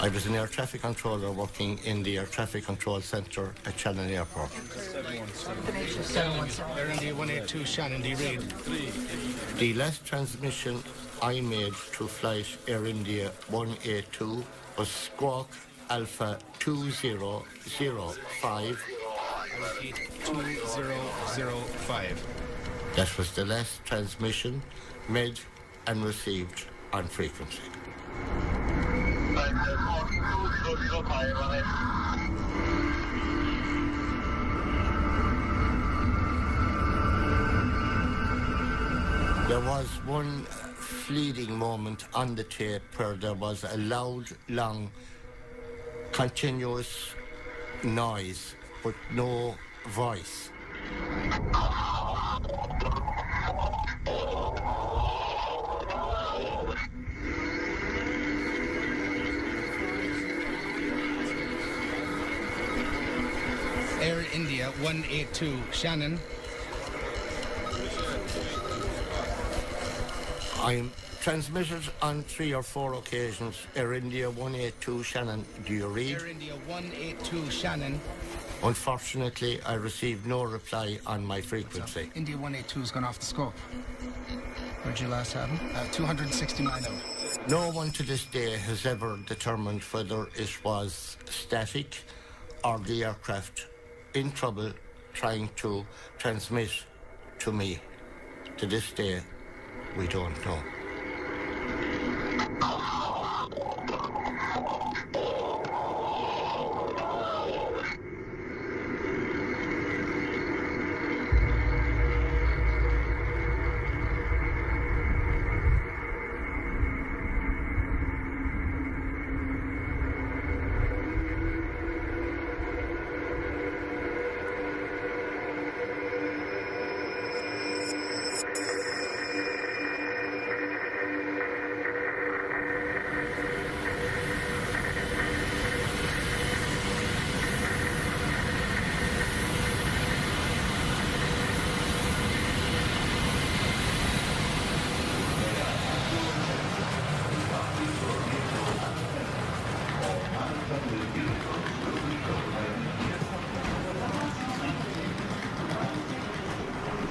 I was an air traffic controller working in the air traffic control centre at Shannon Airport. 717. Air India 182 Shannon, D read. The last transmission I made to flight Air India 182 was Squawk Alpha 2005. I repeat, 2005. That was the last transmission made and received on frequency. There was one fleeting moment on the tape where there was a loud, long, continuous noise, but no voice. Air India 182 Shannon. I'm transmitted on 3 or 4 occasions. Air India 182 Shannon, do you read? Air India 182 Shannon. Unfortunately, I received no reply on my frequency. India 182's gone off the scope. Where'd you last have him? 269 out. No one to this day has ever determined whether it was static or the aircraft in trouble trying to transmit to me. To this day, we don't know.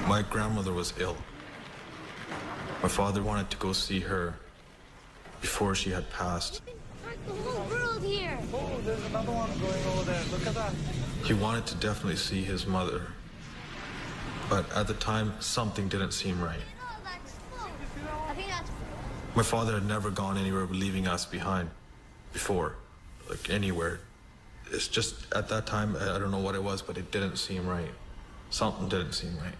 My grandmother was ill. My father wanted to go see her before she had passed. The whole world here. Oh, there's another one going over there. Look at that. He wanted to definitely see his mother. But at the time, something didn't seem right. I think that's... My father had never gone anywhere leaving us behind before, like anywhere. It's just at that time, I don't know what it was, but it didn't seem right. Something didn't seem right.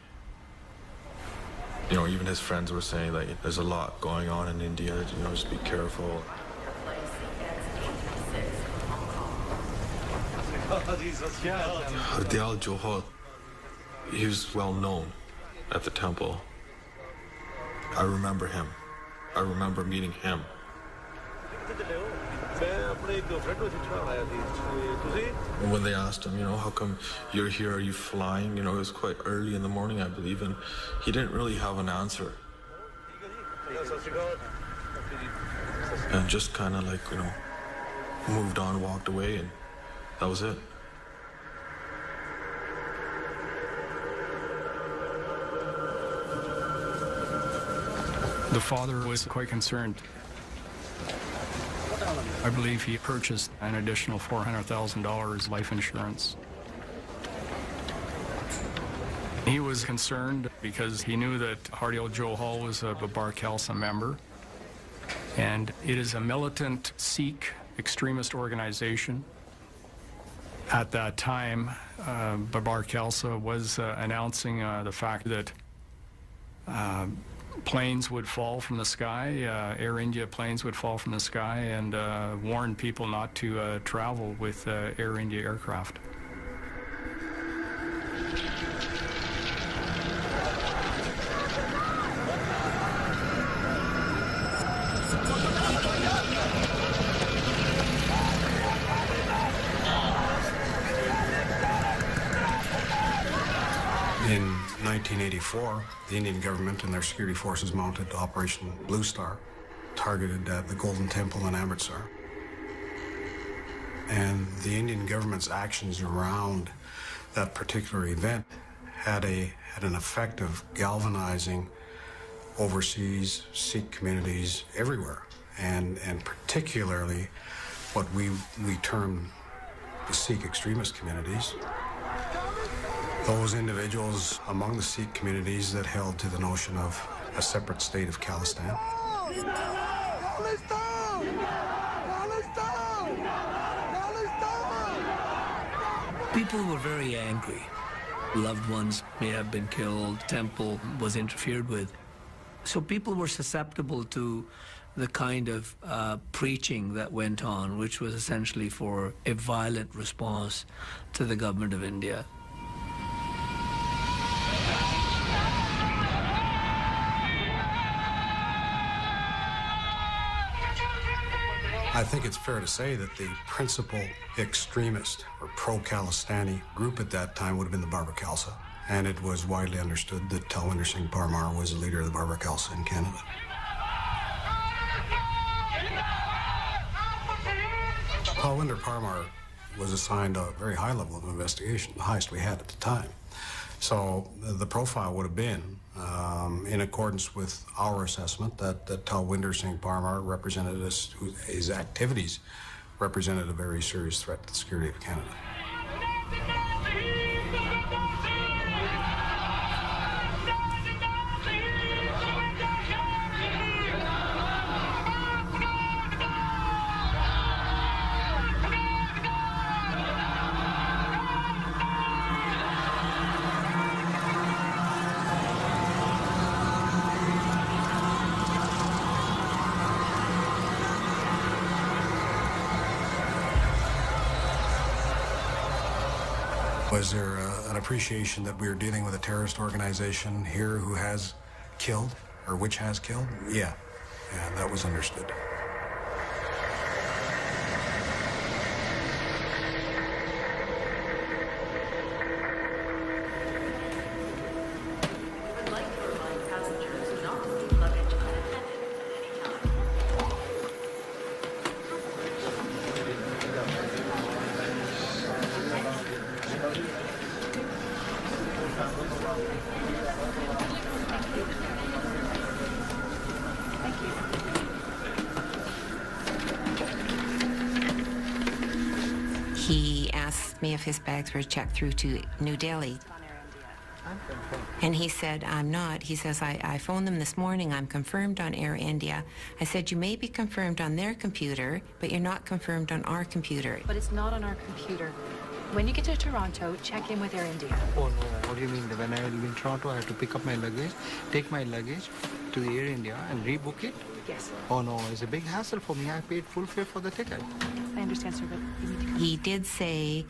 You know, even his friends were saying, like, there's a lot going on in India, you know, just be careful. Hardyal Johal, he was well known at the temple. I remember him. I remember meeting him. And when they asked him, you know, how come you're here, are you flying? You know, it was quite early in the morning, I believe, and he didn't really have an answer. And just kind of like, you know, moved on, walked away, and that was it. The father was quite concerned. I believe he purchased an additional $400,000 life insurance. He was concerned because he knew that Hardyal Johal was a Babar Khalsa member, and it is a militant Sikh extremist organization. At that time, Babar Khalsa was announcing the fact that planes would fall from the sky, Air India planes would fall from the sky, and warn people not to travel with Air India aircraft. In 1984, the Indian government and their security forces mounted Operation Blue Star, targeted the Golden Temple in Amritsar. And the Indian government's actions around that particular event had an effect of galvanizing overseas Sikh communities everywhere, and particularly what we term the Sikh extremist communities. Those individuals among the Sikh communities that held to the notion of a separate state of Khalistan. People were very angry. Loved ones may have been killed, temple was interfered with. So people were susceptible to the kind of preaching that went on, which was essentially for a violent response to the government of India. I think it's fair to say that the principal extremist or pro-Khalistani group at that time would have been the Barber Khalsa. And it was widely understood that Talwinder Singh Parmar was the leader of the Barber Khalsa in Canada. Talwinder Parmar was assigned a very high level of investigation, the highest we had at the time. So the profile would have been, in accordance with our assessment, that Talwinder Singh Parmar represented his activities represented a very serious threat to the security of Canada. Was there an appreciation that we were dealing with a terrorist organization here who has killed, or which has killed? Yeah, that was understood. He asked me if his bags were checked through to New Delhi. And he said, I'm not. He says, I phoned them this morning. I'm confirmed on Air India. I said, you may be confirmed on their computer, but you're not confirmed on our computer. But it's not on our computer. When you get to Toronto, check in with Air India. Oh, no. What do you mean? When I live in Toronto, I have to pick up my luggage, take my luggage to the Air India and rebook it? Yes. Oh, no. It's a big hassle for me. I paid full fare for the ticket. I understand, sir, but you need to come. He did say,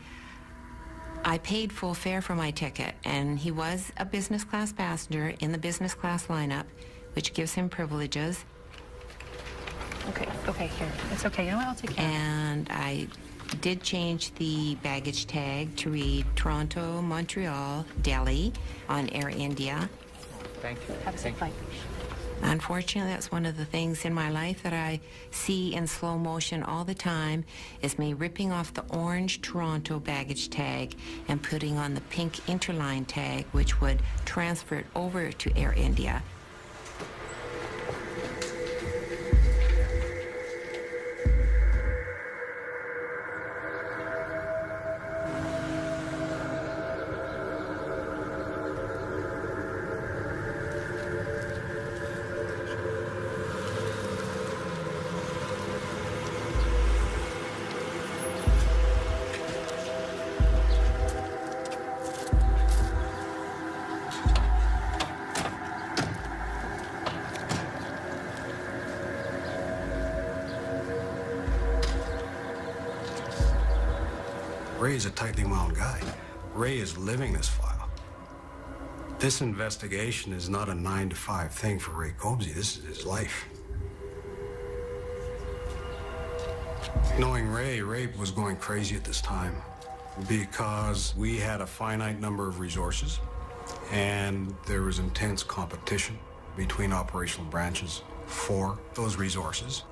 I paid full fare for my ticket, and he was a business class passenger in the business class lineup, which gives him privileges. Okay, here. It's okay. You know what? I'll take care of it. And I did change the baggage tag to read Toronto, Montreal, Delhi on Air India. Thank you. Have a safe flight. Unfortunately, that's one of the things in my life that I see in slow motion all the time, is me ripping off the orange Toronto baggage tag and putting on the pink interline tag, which would transfer it over to Air India. Ray is a tightly wound guy. Ray is living this file. This investigation is not a 9-to-5 thing for Ray Cobsey. This is his life. Knowing Ray was going crazy at this time because we had a finite number of resources. and there was intense competition between operational branches for those resources.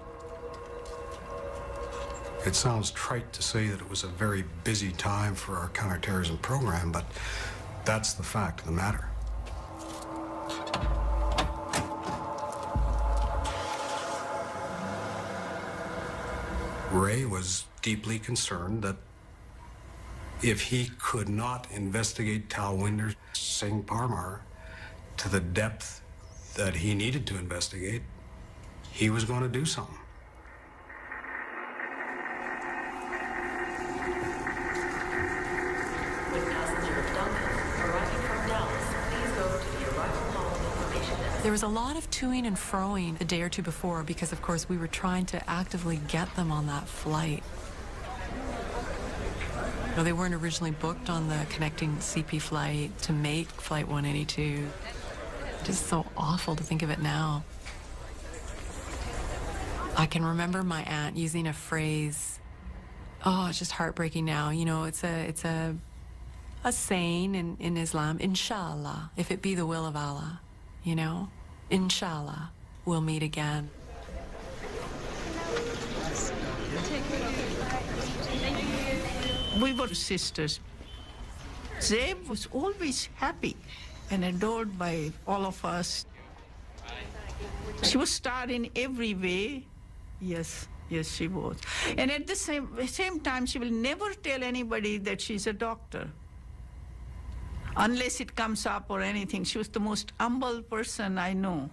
It sounds trite to say that it was a very busy time for our counterterrorism program, but that's the fact of the matter. Ray was deeply concerned that if he could not investigate Talwinder Singh Parmar to the depth that he needed to investigate, he was going to do something. There was a lot of toing and froing a day or two before because, of course, we were trying to actively get them on that flight. No, they weren't originally booked on the connecting CP flight to make Flight 182. Just so awful to think of it now. I can remember my aunt using a phrase, oh, it's just heartbreaking now. You know, it's a saying in Islam, inshallah, if it be the will of Allah. You know, inshallah, we'll meet again. We were sisters. Zeb was always happy and adored by all of us. She was star in every way. Yes, she was. And at the same time, she will never tell anybody that she's a doctor. Unless it comes up or anything. She was the most humble person I know.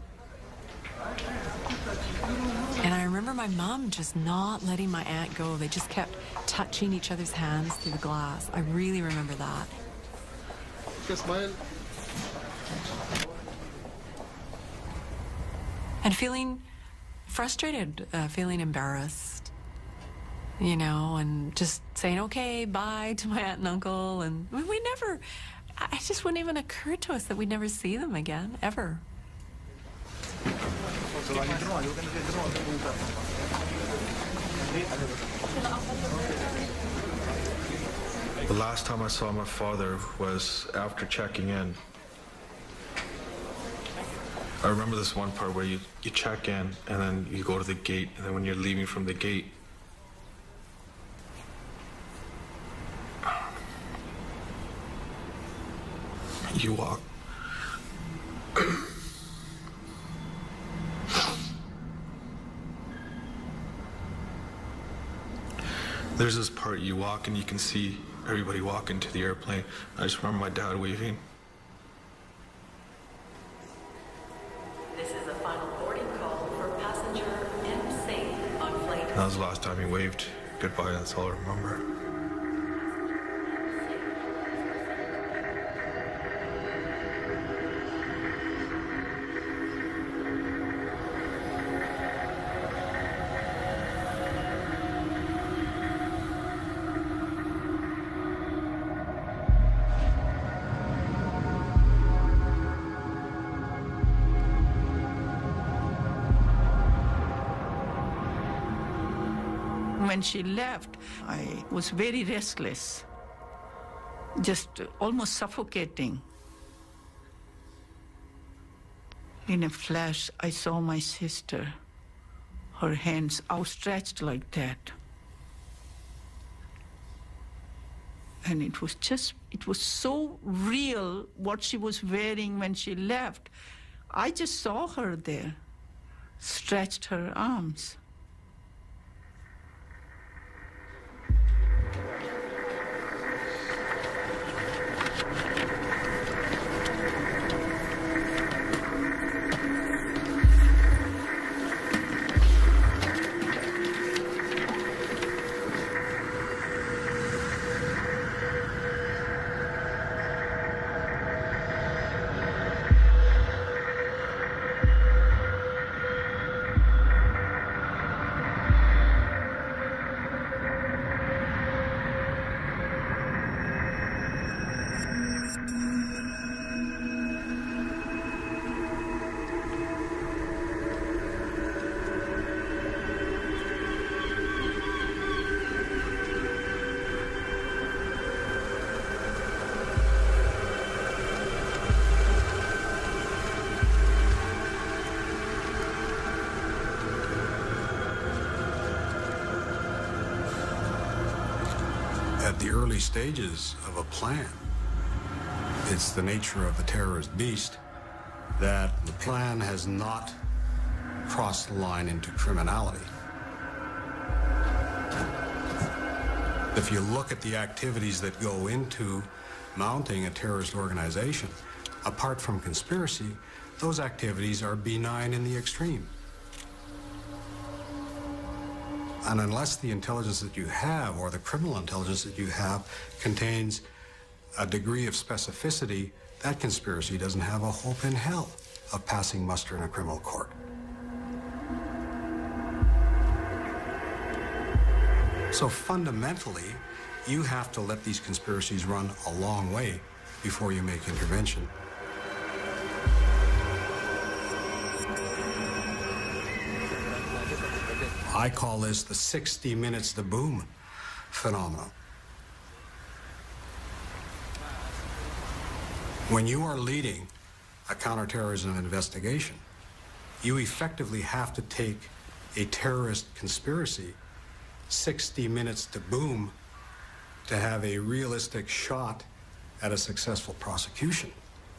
And I remember my mom just not letting my aunt go. They just kept touching each other's hands through the glass. I really remember that. Smile. And feeling frustrated, feeling embarrassed, you know, and just saying, okay, bye to my aunt and uncle. And we never... It just wouldn't even occur to us that we'd never see them again, ever. The last time I saw my father was after checking in. I remember this one part where you check in and then you go to the gate, and then when you're leaving from the gate, you walk. There's this part you walk and you can see everybody walking to the airplane. I just remember my dad waving. This is a final boarding call for passenger MC on flight. That was the last time he waved goodbye. That's all I remember. When she left, I was very restless, just almost suffocating. In a flash, I saw my sister, her hands outstretched like that. And it was so real what she was wearing when she left. I just saw her there, stretched her arms. early stages of a plan. It's the nature of the terrorist beast that the plan has not crossed the line into criminality. If you look at the activities that go into mounting a terrorist organization, apart from conspiracy, those activities are benign in the extreme. And unless the intelligence that you have, or the criminal intelligence that you have, contains a degree of specificity, that conspiracy doesn't have a hope in hell of passing muster in a criminal court. So fundamentally, you have to let these conspiracies run a long way before you make intervention. I call this the 60 minutes to boom phenomenon. When you are leading a counterterrorism investigation, you effectively have to take a terrorist conspiracy 60 minutes to boom to have a realistic shot at a successful prosecution.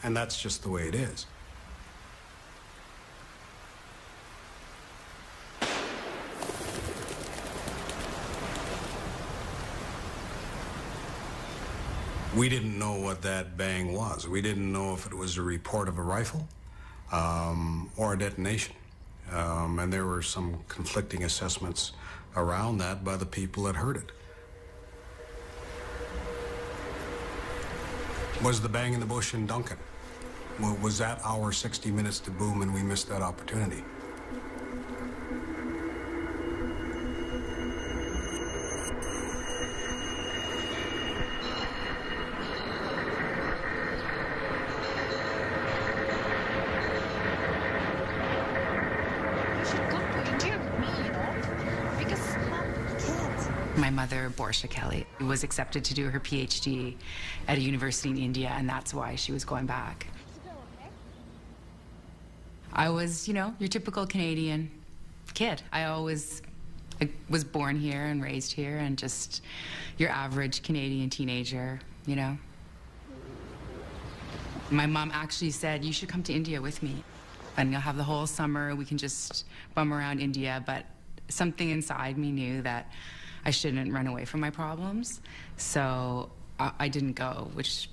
And that's just the way it is. We didn't know what that bang was. We didn't know if it was a report of a rifle or a detonation. And there were some conflicting assessments around that by the people that heard it. Was the bang in the bush in Duncan? Was that our 60 minutes to boom and we missed that opportunity? My mother, Borsha Kelly, was accepted to do her PhD at a university in India, and that's why she was going back. I was, your typical Canadian kid. I was born here and raised here, and just your average Canadian teenager, My mom actually said, you should come to India with me, and you'll have the whole summer. We can just bum around India, but something inside me knew that I shouldn't run away from my problems, so I didn't go, which,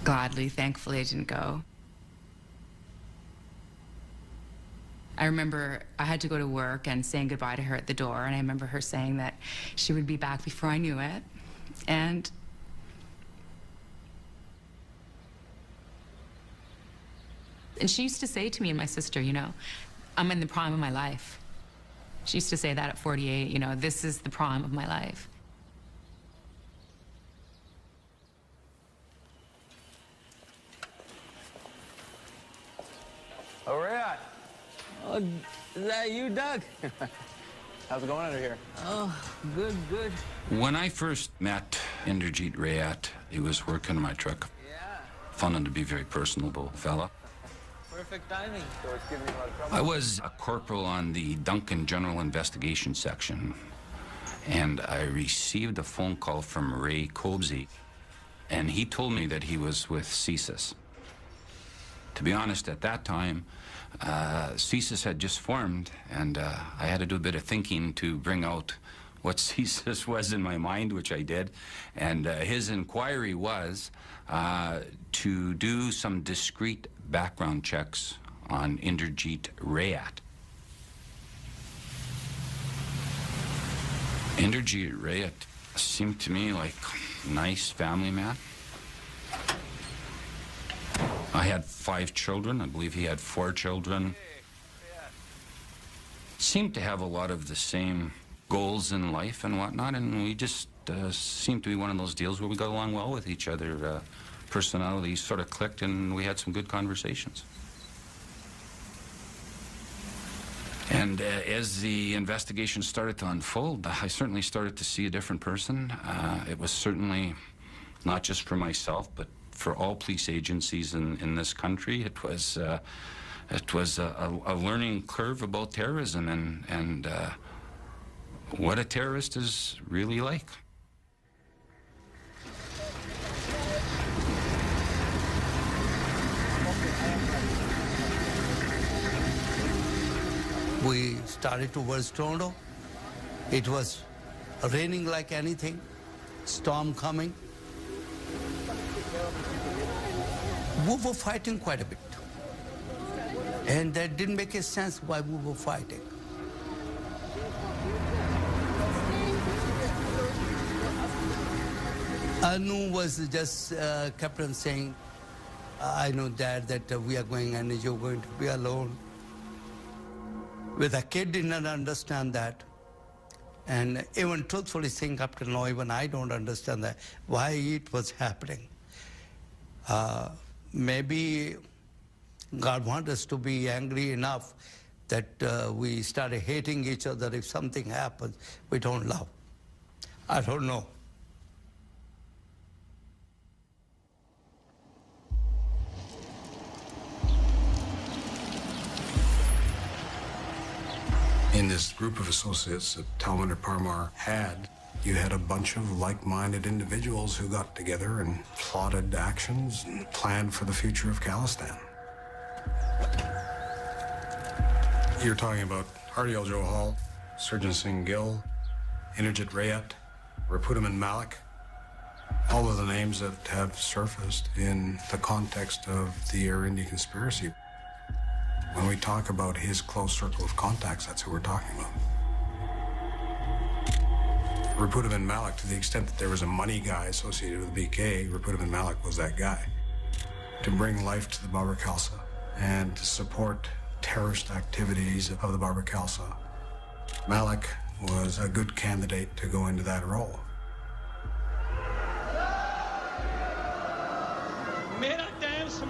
gladly, thankfully, I didn't go. I remember I had to go to work and saying goodbye to her at the door, and I remember her saying that she would be back before I knew it, and she used to say to me and my sister, I'm in the prime of my life. She used to say that at 48, this is the prime of my life. All right. Oh, is that you, Doug? How's it going under here? Oh, good, good. When I first met Inderjeet Rayat, he was working in my truck. Yeah. Found him to be a very personable fella. Perfect timing. So it's giving you a lot of trouble. I was a corporal on the Duncan General Investigation Section, and I received a phone call from Ray Cobsey, and he told me that he was with CSIS. To be honest, at that time, CSIS had just formed, and I had to do a bit of thinking to bring out what CSIS was in my mind, which I did. And his inquiry was to do some discrete background checks on Inderjeet Rayat. Inderjeet Rayat seemed to me like a nice family man. I had 5 children. I believe he had 4 children. Seemed to have a lot of the same goals in life and whatnot, and we just seemed to be one of those deals where we got along well with each other. Personalities sort of clicked, and we had some good conversations. And as the investigation started to unfold, I certainly started to see a different person. It was certainly not just for myself, but for all police agencies in this country. It was a learning curve about terrorism, and what a terrorist is really like. We started towards Toronto. It was raining like anything, storm coming. We were fighting quite a bit. And that didn't make a sense why we were fighting. Anu was just kept on saying, I know, Dad, that we are going and you're going to be alone. With a kid did not understand that. And even truthfully saying up till now, even I don't understand that, why it was happening. Maybe God wants us to be angry enough that we started hating each other. If something happens, we don't love. I don't know. In this group of associates that Talmadge Parmar had, you had a bunch of like-minded individuals who got together and plotted actions and planned for the future of Khalistan. You're talking about Hardial Johal, Surjan Singh Gill, Inderjit Rayat, Rapudaman Malik, all of the names that have surfaced in the context of the Air India conspiracy. When we talk about his close circle of contacts, that's who we're talking about. Rapudaman Malik, to the extent that there was a money guy associated with BK, Rapudaman Malik was that guy. To bring life to the Babur Khalsa and to support terrorist activities of the Babur Khalsa, Malik was a good candidate to go into that role.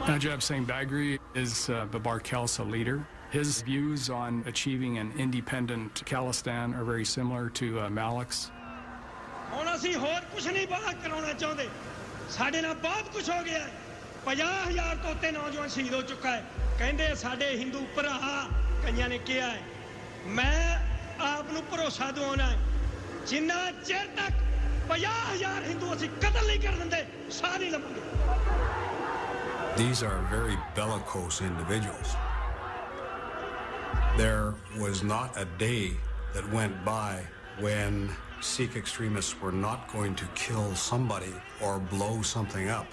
Najib Singh Bagri is Babar Khalsa leader. His views on achieving an independent Khalistan are very similar to Malik's. These are very bellicose individuals. There was not a day that went by when Sikh extremists were not going to kill somebody or blow something up.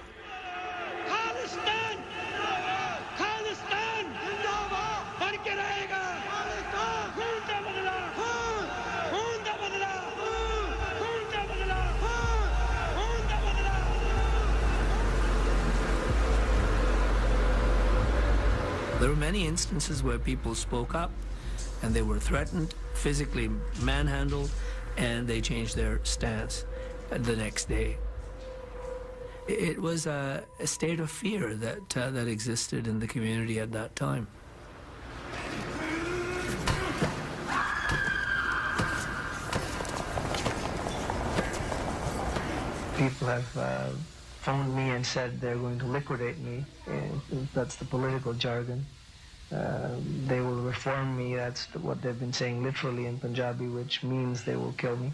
There were many instances where people spoke up and they were threatened, physically manhandled, and they changed their stance the next day. It was a state of fear that existed in the community at that time. People have phoned me and said they're going to liquidate me. That's the political jargon. They will reform me. That's what they've been saying literally in Punjabi, which means they will kill me.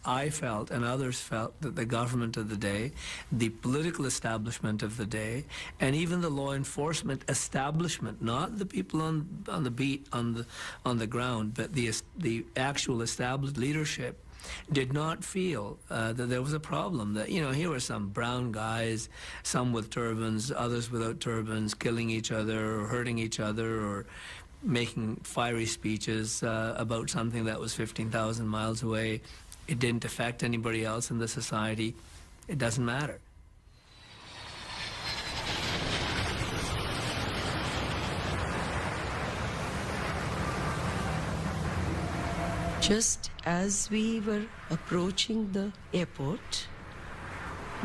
I felt, and others felt, that the government of the day, the political establishment of the day, and even the law enforcement establishment, not the people on the beat, on the ground, but the actual established leadership, did not feel that there was a problem. That, you know, here were some brown guys, some with turbans, others without turbans, killing each other or hurting each other or making fiery speeches about something that was 15,000 miles away. It didn't affect anybody else in the society. It doesn't matter. Just as we were approaching the airport,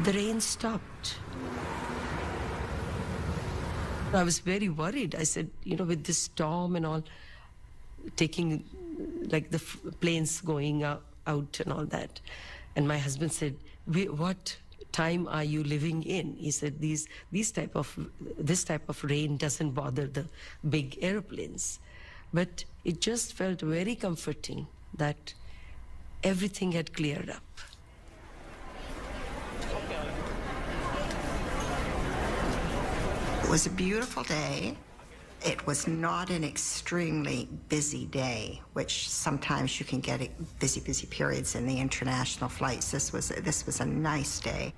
the rain stopped. I was very worried. I said, you know, with this storm and all, taking like the planes going out and all that. And my husband said, what time are you living in? He said, this type of rain doesn't bother the big airplanes. But it just felt very comforting that everything had cleared up. It was a beautiful day. It was not an extremely busy day, which sometimes you can get busy periods in the international flights. This was a nice day.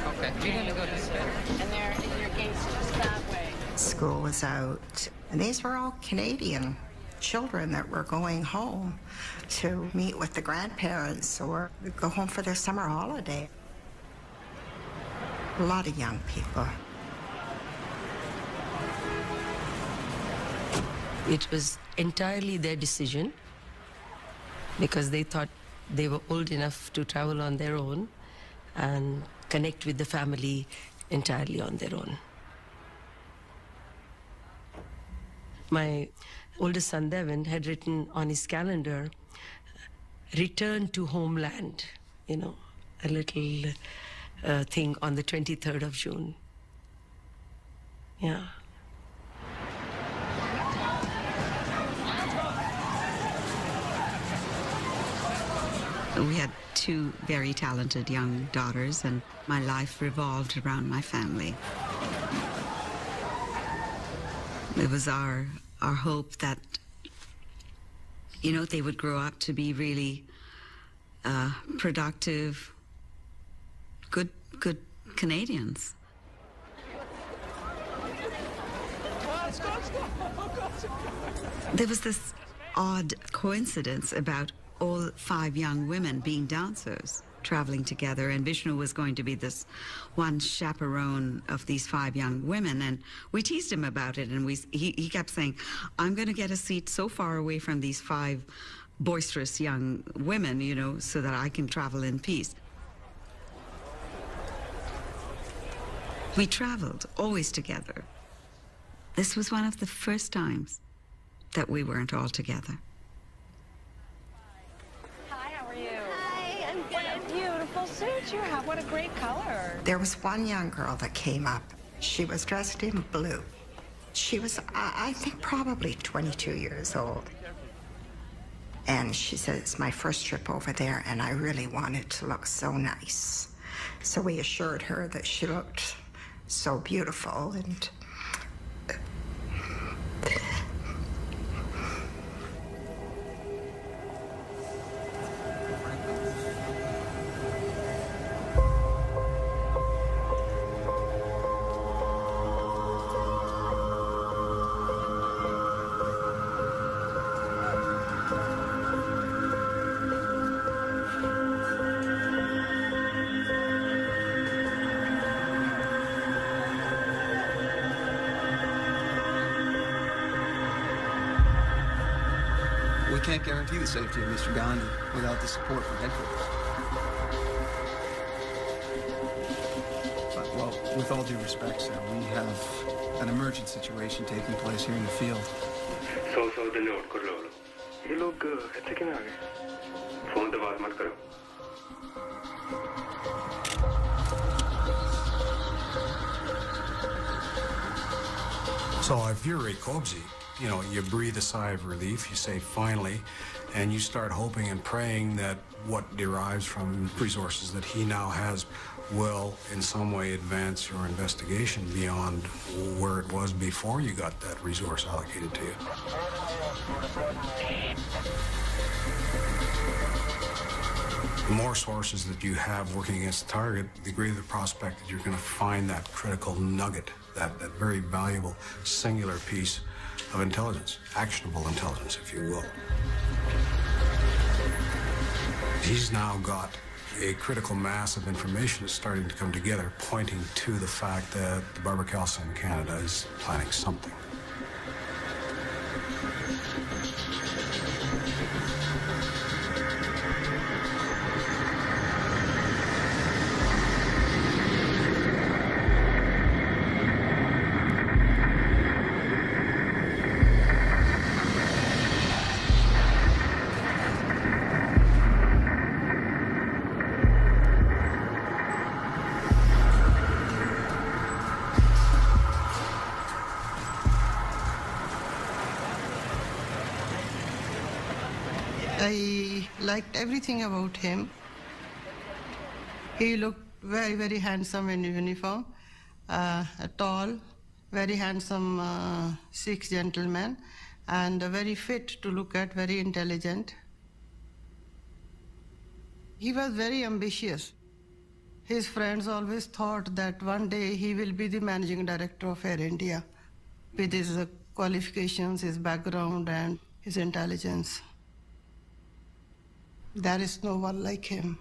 Okay, you're gonna go this way. And your gate's just that way. School was out, and these were all Canadian children that were going home to meet with the grandparents or go home for their summer holiday. A lot of young people. It was entirely their decision because they thought they were old enough to travel on their own and connect with the family entirely on their own. My oldest son, Devin, had written on his calendar, return to homeland, you know, a little thing on the 23rd of June. Yeah. We had two very talented young daughters, and my life revolved around my family. It was our hope that, you know, they would grow up to be really productive, good Canadians. There was this odd coincidence about all 5 young women being dancers, traveling together, and Vishnu was going to be this one chaperone of these 5 young women, and we teased him about it, and he kept saying, I'm going to get a seat so far away from these 5 boisterous young women, you know, so that I can travel in peace. We traveled always together. This was one of the first times that we weren't all together. Suit you have. What a great color. There was one young girl that came up. She was dressed in blue. She was, I think, probably 22 years old. And she said, it's my first trip over there, and I really wanted to look so nice. So we assured her that she looked so beautiful, and We can't guarantee the safety of Mr. Gandhi without the support from headquarters. Well, with all due respect, sir, we have an emergent situation taking place here in the field. So the note कर लो ये लोग ऐसे क्यों आ गए phone पे बात मत करो So if you're Ray Cobsey, you know, you breathe a sigh of relief, you say finally, and you start hoping and praying that what derives from resources that he now has will in some way advance your investigation beyond where it was before you got that resource allocated to you. The more sources that you have working against the target, the greater the prospect that you're going to find that critical nugget, that very valuable singular piece of intelligence, actionable intelligence, if you will. He's now got a critical mass of information that's starting to come together, pointing to the fact that the Barber-Kelso in Canada is planning something. I Liked everything about him. He looked very, very handsome in uniform, tall, very handsome Sikh gentleman, and very fit to look at, very intelligent. He was very ambitious. His friends always thought that one day he will be the managing director of Air India with his qualifications, his background, and his intelligence. There is no one like him.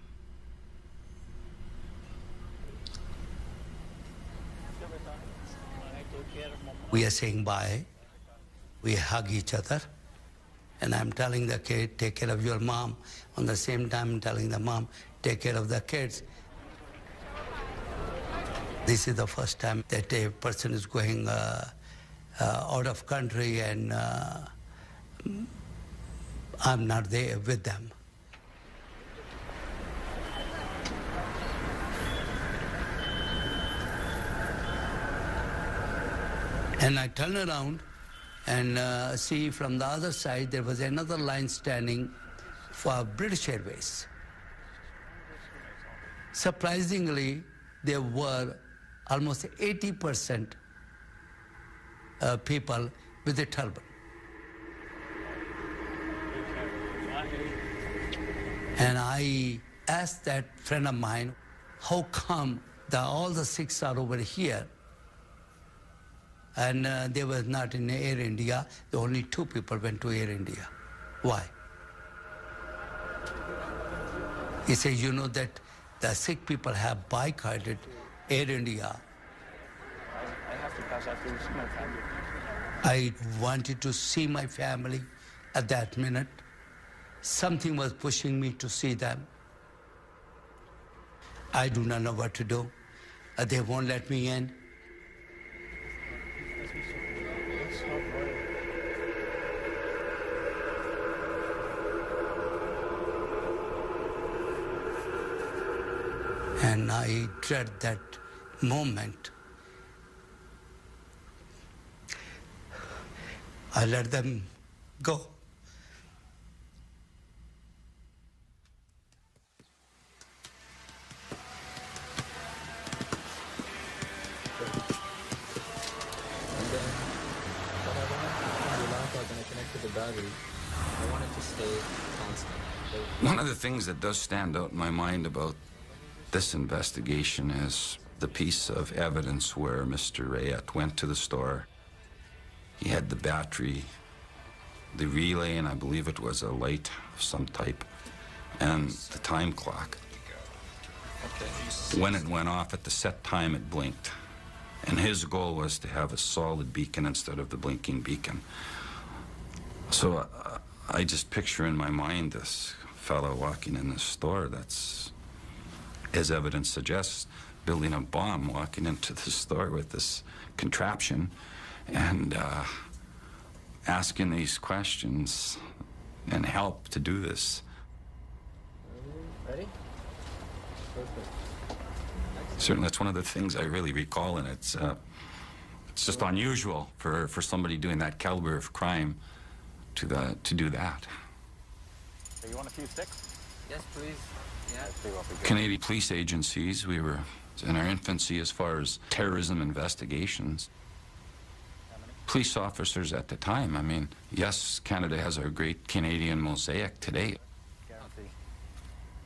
We are saying bye. We hug each other. And I'm telling the kid, take care of your mom. On the same time, I'm telling the mom, take care of the kids. This is the first time that a person is going out of country and I'm not there with them. And I turn around and see from the other side there was another line standing for British Airways. Surprisingly, there were almost 80% people with a turban. And I asked that friend of mine, how come all the Sikhs are over here? And they were not in Air India. Only 2 people went to Air India. Why? He said, you know that the Sikh people have boycotted Air India. I have to pass out to my family. I wanted to see my family at that minute. Something was pushing me to see them. I do not know what to do. They won't let me in. And I dread that moment. I let them go. One of the things that does stand out in my mind about this investigation is the piece of evidence where Mr. Rayat went to the store. He had the battery, the relay, and I believe it was a light of some type, and the time clock. When it went off at the set time, it blinked. And his goal was to have a solid beacon instead of the blinking beacon. So I just picture in my mind this fellow walking in the store that's, as evidence suggests, building a bomb, walking into the store with this contraption and asking these questions and help to do this. Ready? Perfect. Certainly, that's one of the things I really recall, and it's just unusual for somebody doing that caliber of crime to do that. So you want a few sticks? Yes, please. Yeah. Canadian police agencies, we were in our infancy as far as terrorism investigations. Police officers at the time, I mean, yes, Canada has a great Canadian mosaic today.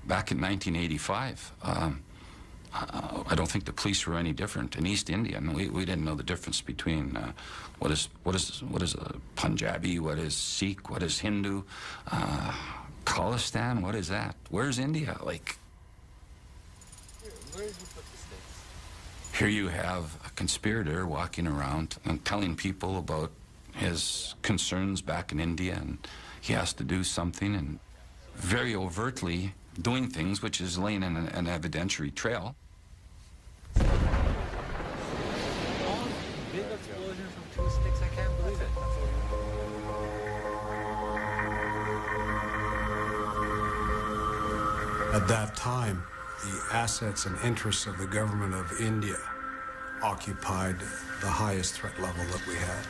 Back in 1985, I don't think the police were any different in East India. And we didn't know the difference between what is a Punjabi, what is Sikh, what is Hindu, Khalistan, what is that? Where's India? Like, where did you put the sticks? Here you have a conspirator walking around and telling people about his concerns back in India, and he has to do something, and very overtly doing things, which is laying in an evidentiary trail. Big explosion from 2 sticks, I can't believe it. At that time, the assets and interests of the government of India occupied the highest threat level that we had.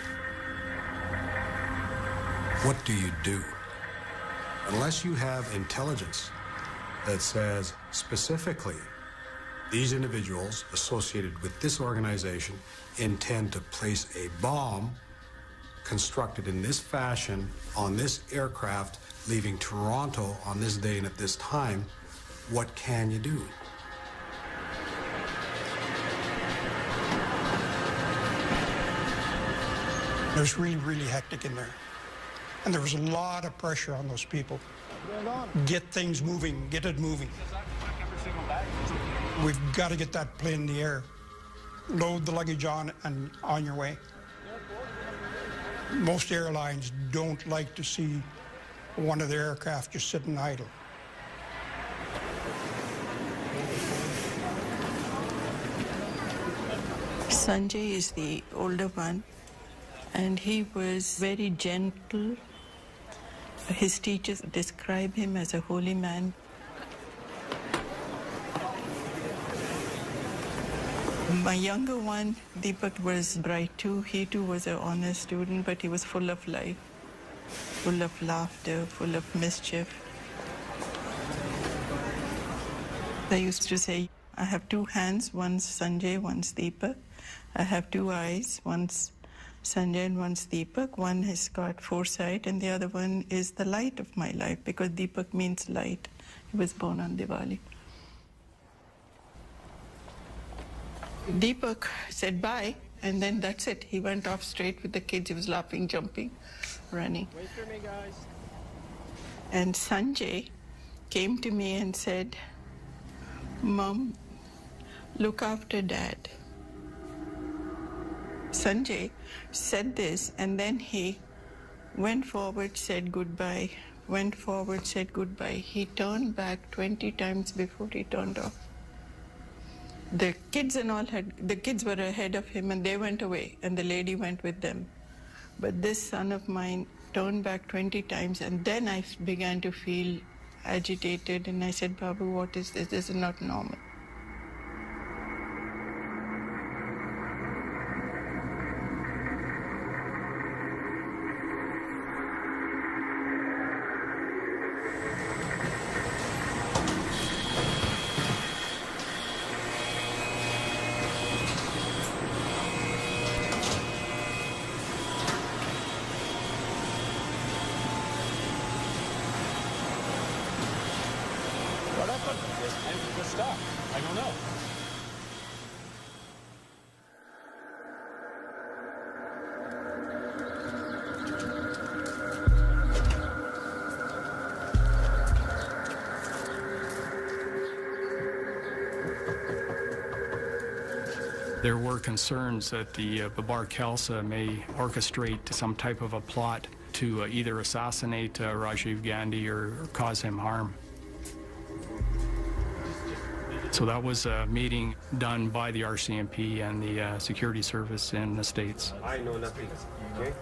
What do you do Unless you have intelligence that says specifically these individuals associated with this organization intend to place a bomb constructed in this fashion on this aircraft leaving Toronto on this day and at this time, what can you do? It was really, really hectic in there. And there was a lot of pressure on those people. Get things moving, get it moving. We've got to get that plane in the air. Load the luggage on and on your way. Most airlines don't like to see one of their aircraft just sitting idle. Sanjay is the older one, and he was very gentle. His teachers describe him as a holy man. My younger one, Deepak, was bright too. He too was an honest student, but he was full of life, full of laughter, full of mischief. I used to say, I have two hands, one's Sanjay, one's Deepak. I have two eyes, one's Sanjay and one's Deepak. One has got foresight and the other one is the light of my life, because Deepak means light. He was born on Diwali. Deepak said bye, and then that's it. He went off straight with the kids. He was laughing, jumping, running. Wait for me, guys. And Sanjay came to me and said, Mom, look after Dad. Sanjay said this, and then he went forward, said goodbye, went forward, said goodbye. He turned back 20 times before he turned off. The kids and all the kids were ahead of him and they went away, and the lady went with them. But this son of mine turned back 20 times, and then I began to feel agitated, and I said, Babu, what is this? This is not normal. What happened? I just stopped. I don't know. There were concerns that the Babar Khalsa may orchestrate some type of a plot to either assassinate Rajiv Gandhi or cause him harm. So that was a meeting done by the RCMP and the security service in the States. I know nothing. Okay?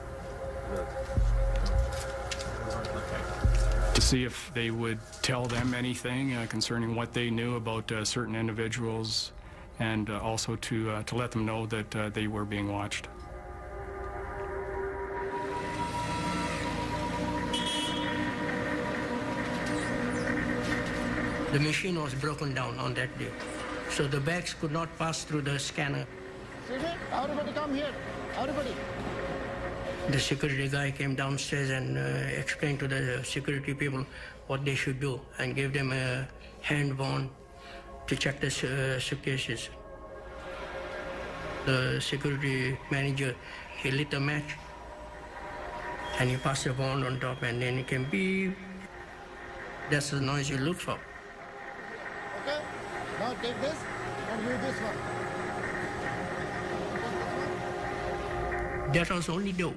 To see if they would tell them anything concerning what they knew about certain individuals, and also to let them know that they were being watched. The machine was broken down on that day, so the bags could not pass through the scanner. Everybody come here. Everybody. The security guy came downstairs and explained to the security people what they should do, and gave them a hand wand to check the suitcases. The security manager, he lit a match, and he passed the wand on top, and then it came beep. That's the noise you look for. Okay? Now take this and use this one. That was only the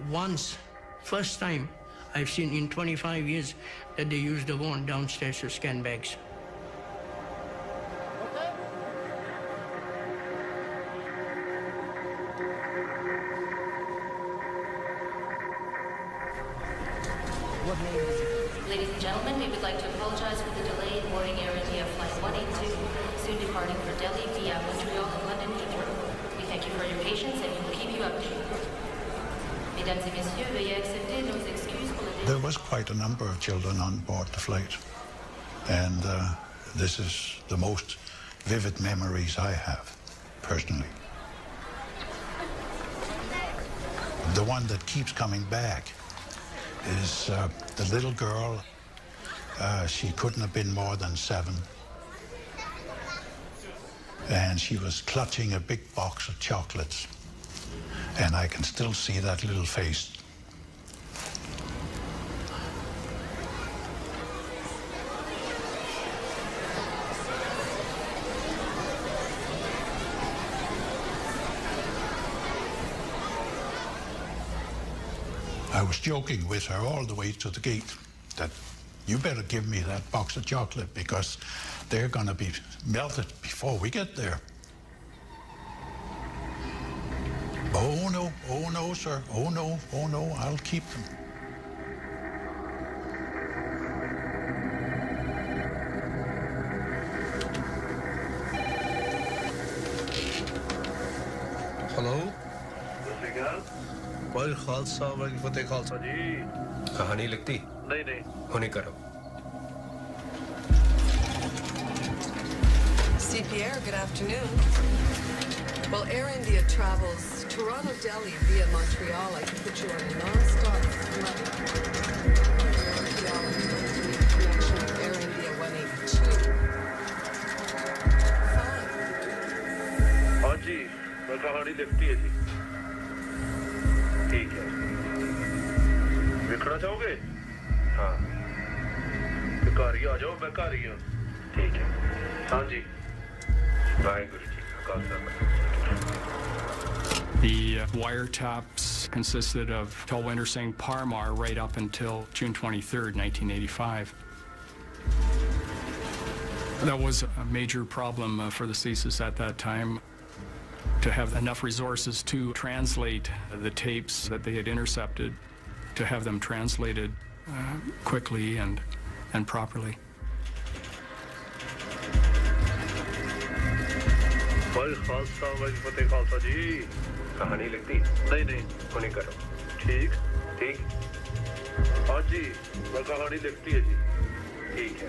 first time I've seen in 25 years that they used the wand downstairs to scan bags. Ladies and gentlemen, we would like to apologize for the delay in boarding Air India Flight 182, soon departing for Delhi via Montreal and London Heathrow. We thank you for your patience and we will keep you updated. Mesdames et messieurs, veuillez accepter nos excuses pour le There was quite a number of children on board the flight, and this is the most vivid memories I have, personally. The one that keeps coming back is the little girl. She couldn't have been more than 7. And she was clutching a big box of chocolates. And I can still see that little face. I was joking with her all the way to the gate that you better give me that box of chocolate because they're going to be melted before we get there. Oh no, sir. Oh no, I'll keep them. Hello? कोई खालसा वाली फतेह खालसा जी कहानी लिखती नहीं होने करो CPR, good afternoon. Well, Air India travels Toronto, Delhi via Montreal. I can put you on a non-stop flight. Montreal is going to make a connection with Air India 182. हाँ जी मैं कहानी लिखती है जी ठीक है लिखना चाहोगे हाँ घर ही आ जाओ मैं घर ही हूँ ठीक है हाँ जी वाहिगुरु जी का The wiretaps consisted of Talwinder Singh Parmar right up until June 23rd, 1985. That was a major problem for the CSIS at that time, to have enough resources to translate the tapes that they had intercepted, to have them translated quickly and properly. कोई खालसा वाली फतेह खालसा जी कहानी लिखती नहीं होने करो ठीक हाँ जी मैं कहानी लिखती है जी ठीक है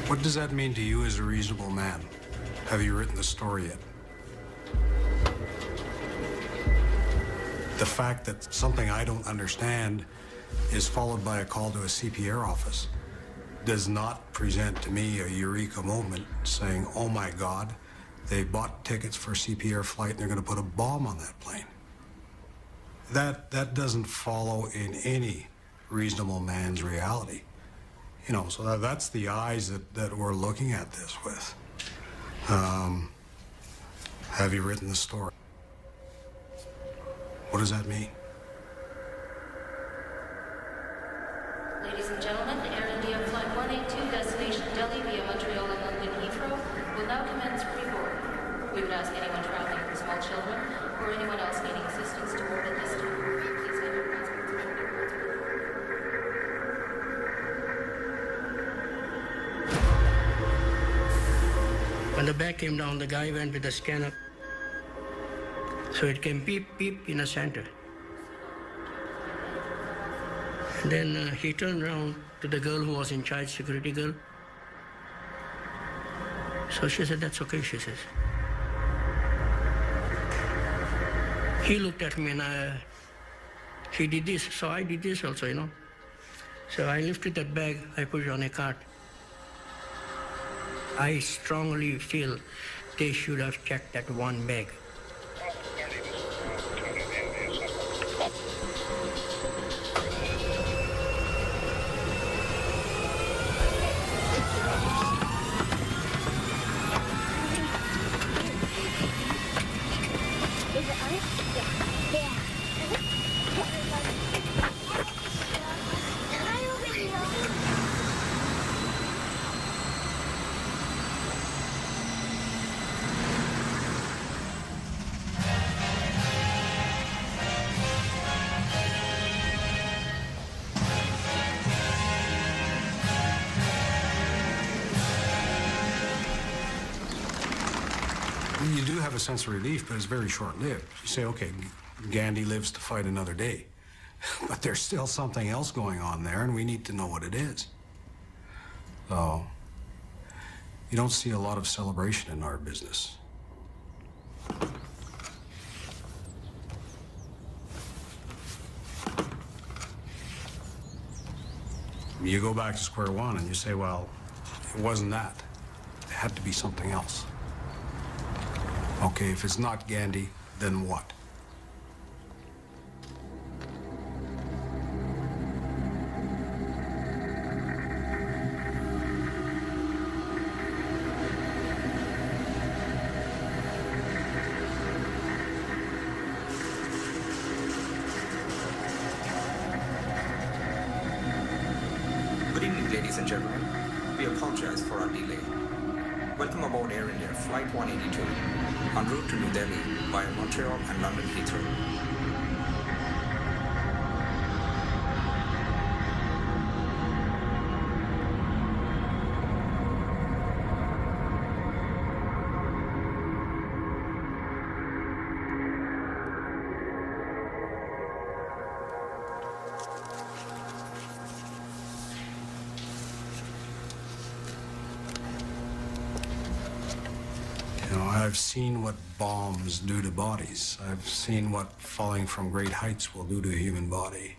What does that mean to you as a reasonable man? Have you written the story yet? The fact that something I don't understand is followed by a call to a CPR office does not present to me a eureka moment saying, oh my God, they bought tickets for a CPR flight and they're going to put a bomb on that plane. That doesn't follow in any reasonable man's reality. You know, so that's the eyes that we're looking at this with. Have you written the story? What does that mean? Ladies and gentlemen, Air India Flight 182, destination Delhi via Montreal and London Heathrow, will now commence pre-board. We would ask anyone traveling with small children or anyone else needing assistance to board at this time. Please have your passports. When the bag came down, the guy went with the scanner. So it came beep, beep in the center. And then he turned around to the girl who was in charge, security girl. So she said, that's okay, she says. He looked at me and he did this, so I did this also, you know. So I lifted that bag, I put it on a cart. I strongly feel they should have checked that one bag. You do have a sense of relief, but it's very short-lived. You say, okay, Gandhi lives to fight another day. But there's still something else going on there, and we need to know what it is. So, you don't see a lot of celebration in our business. You go back to square one and you say, well, it wasn't that. It had to be something else. Okay, if it's not Gandhi, then what? Good evening, ladies and gentlemen. We apologize for our delay. Welcome aboard Air India Flight 182, en route to New Delhi via Montreal and London Heathrow. I've seen what bombs do to bodies. I've seen what falling from great heights will do to a human body.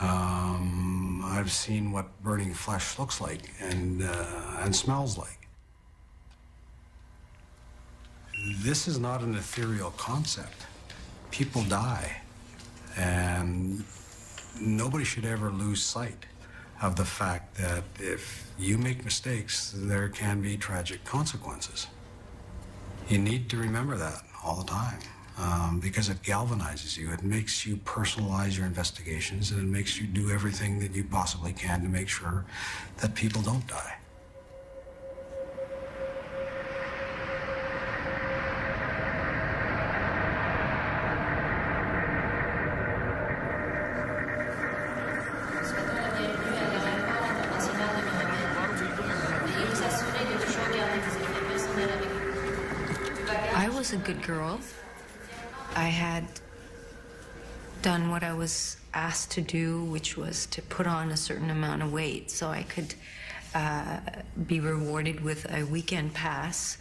I've seen what burning flesh looks like and smells like. This is not an ethereal concept. People die, and nobody should ever lose sight of the fact that if you make mistakes, there can be tragic consequences. You need to remember that all the time because it galvanizes you. It makes you personalize your investigations, and it makes you do everything that you possibly can to make sure that people don't die. I was a good girl. I had done what I was asked to do, which was to put on a certain amount of weight so I could be rewarded with a weekend pass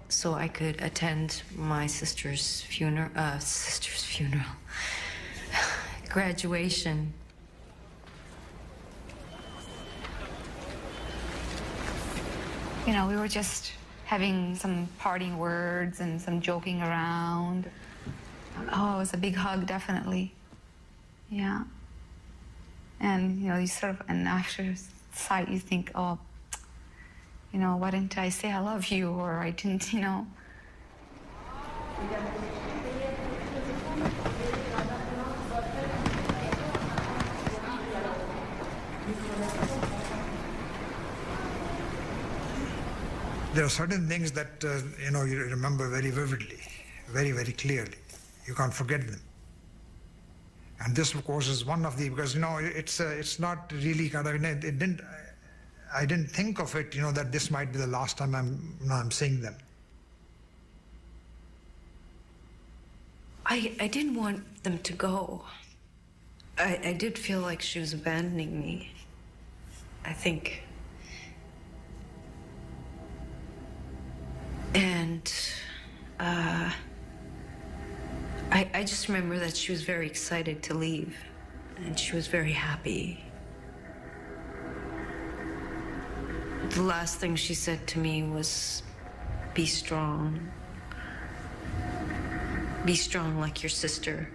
so I could attend my sister's funeral, graduation. You know, we were just having some parting words and some joking around. Oh, it was a big hug, definitely. Yeah. And, you know, you sort of, and after sight, you think, oh, you know, why didn't I say I love you, or I didn't, you know. There are certain things that, you know, you remember very vividly, very, very clearly. You can't forget them. And this, of course, is one of the, because, you know, it's not really kind of, I didn't think of it, you know, that this might be the last time I'm seeing them. I didn't want them to go. I did feel like she was abandoning me. I think. And I just remember that she was very excited to leave, and she was very happy. The last thing she said to me was, "Be strong. Be strong like your sister."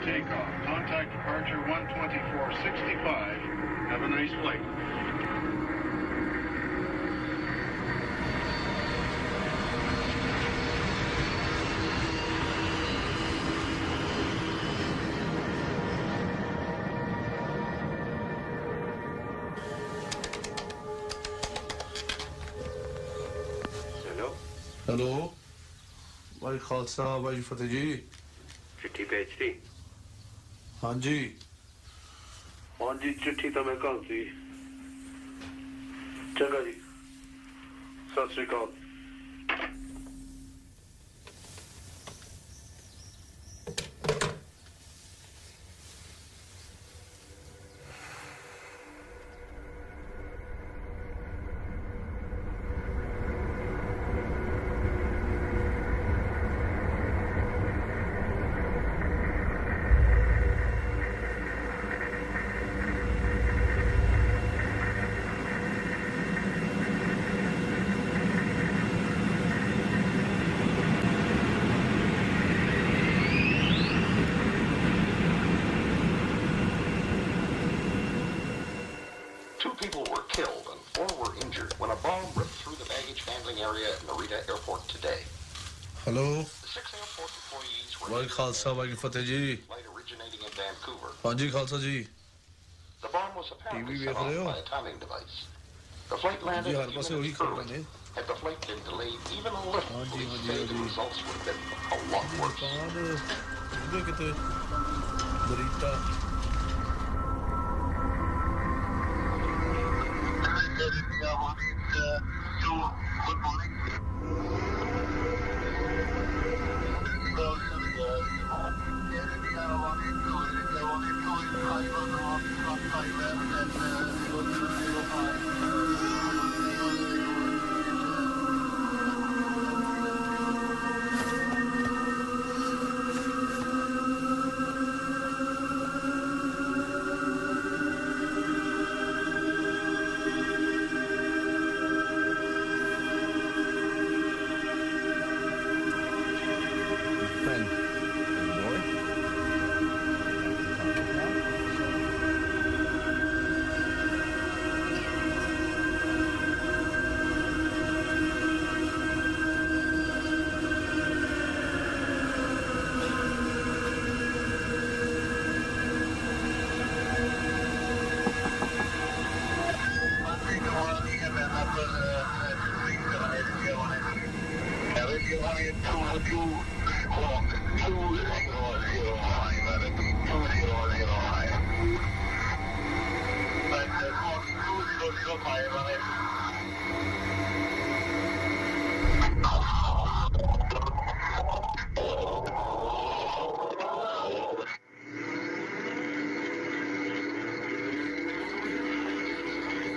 takeoff. Contact departure 12465. Have a nice flight. Hello? Hello? भाई खालसा भाई फतेह जी चिट्ठी भेज दी हाँ जी हाँ जी चिट्ठी तो मैं कल दी चंगा जी सत श्री अकाल हेलो भाई खालसा भाई फतेह जी हाँ जी खालसा जी टीवी देख रहे हो जी हर पासे वही खबर ने हाँ जी हाँ जी कितने नरीटा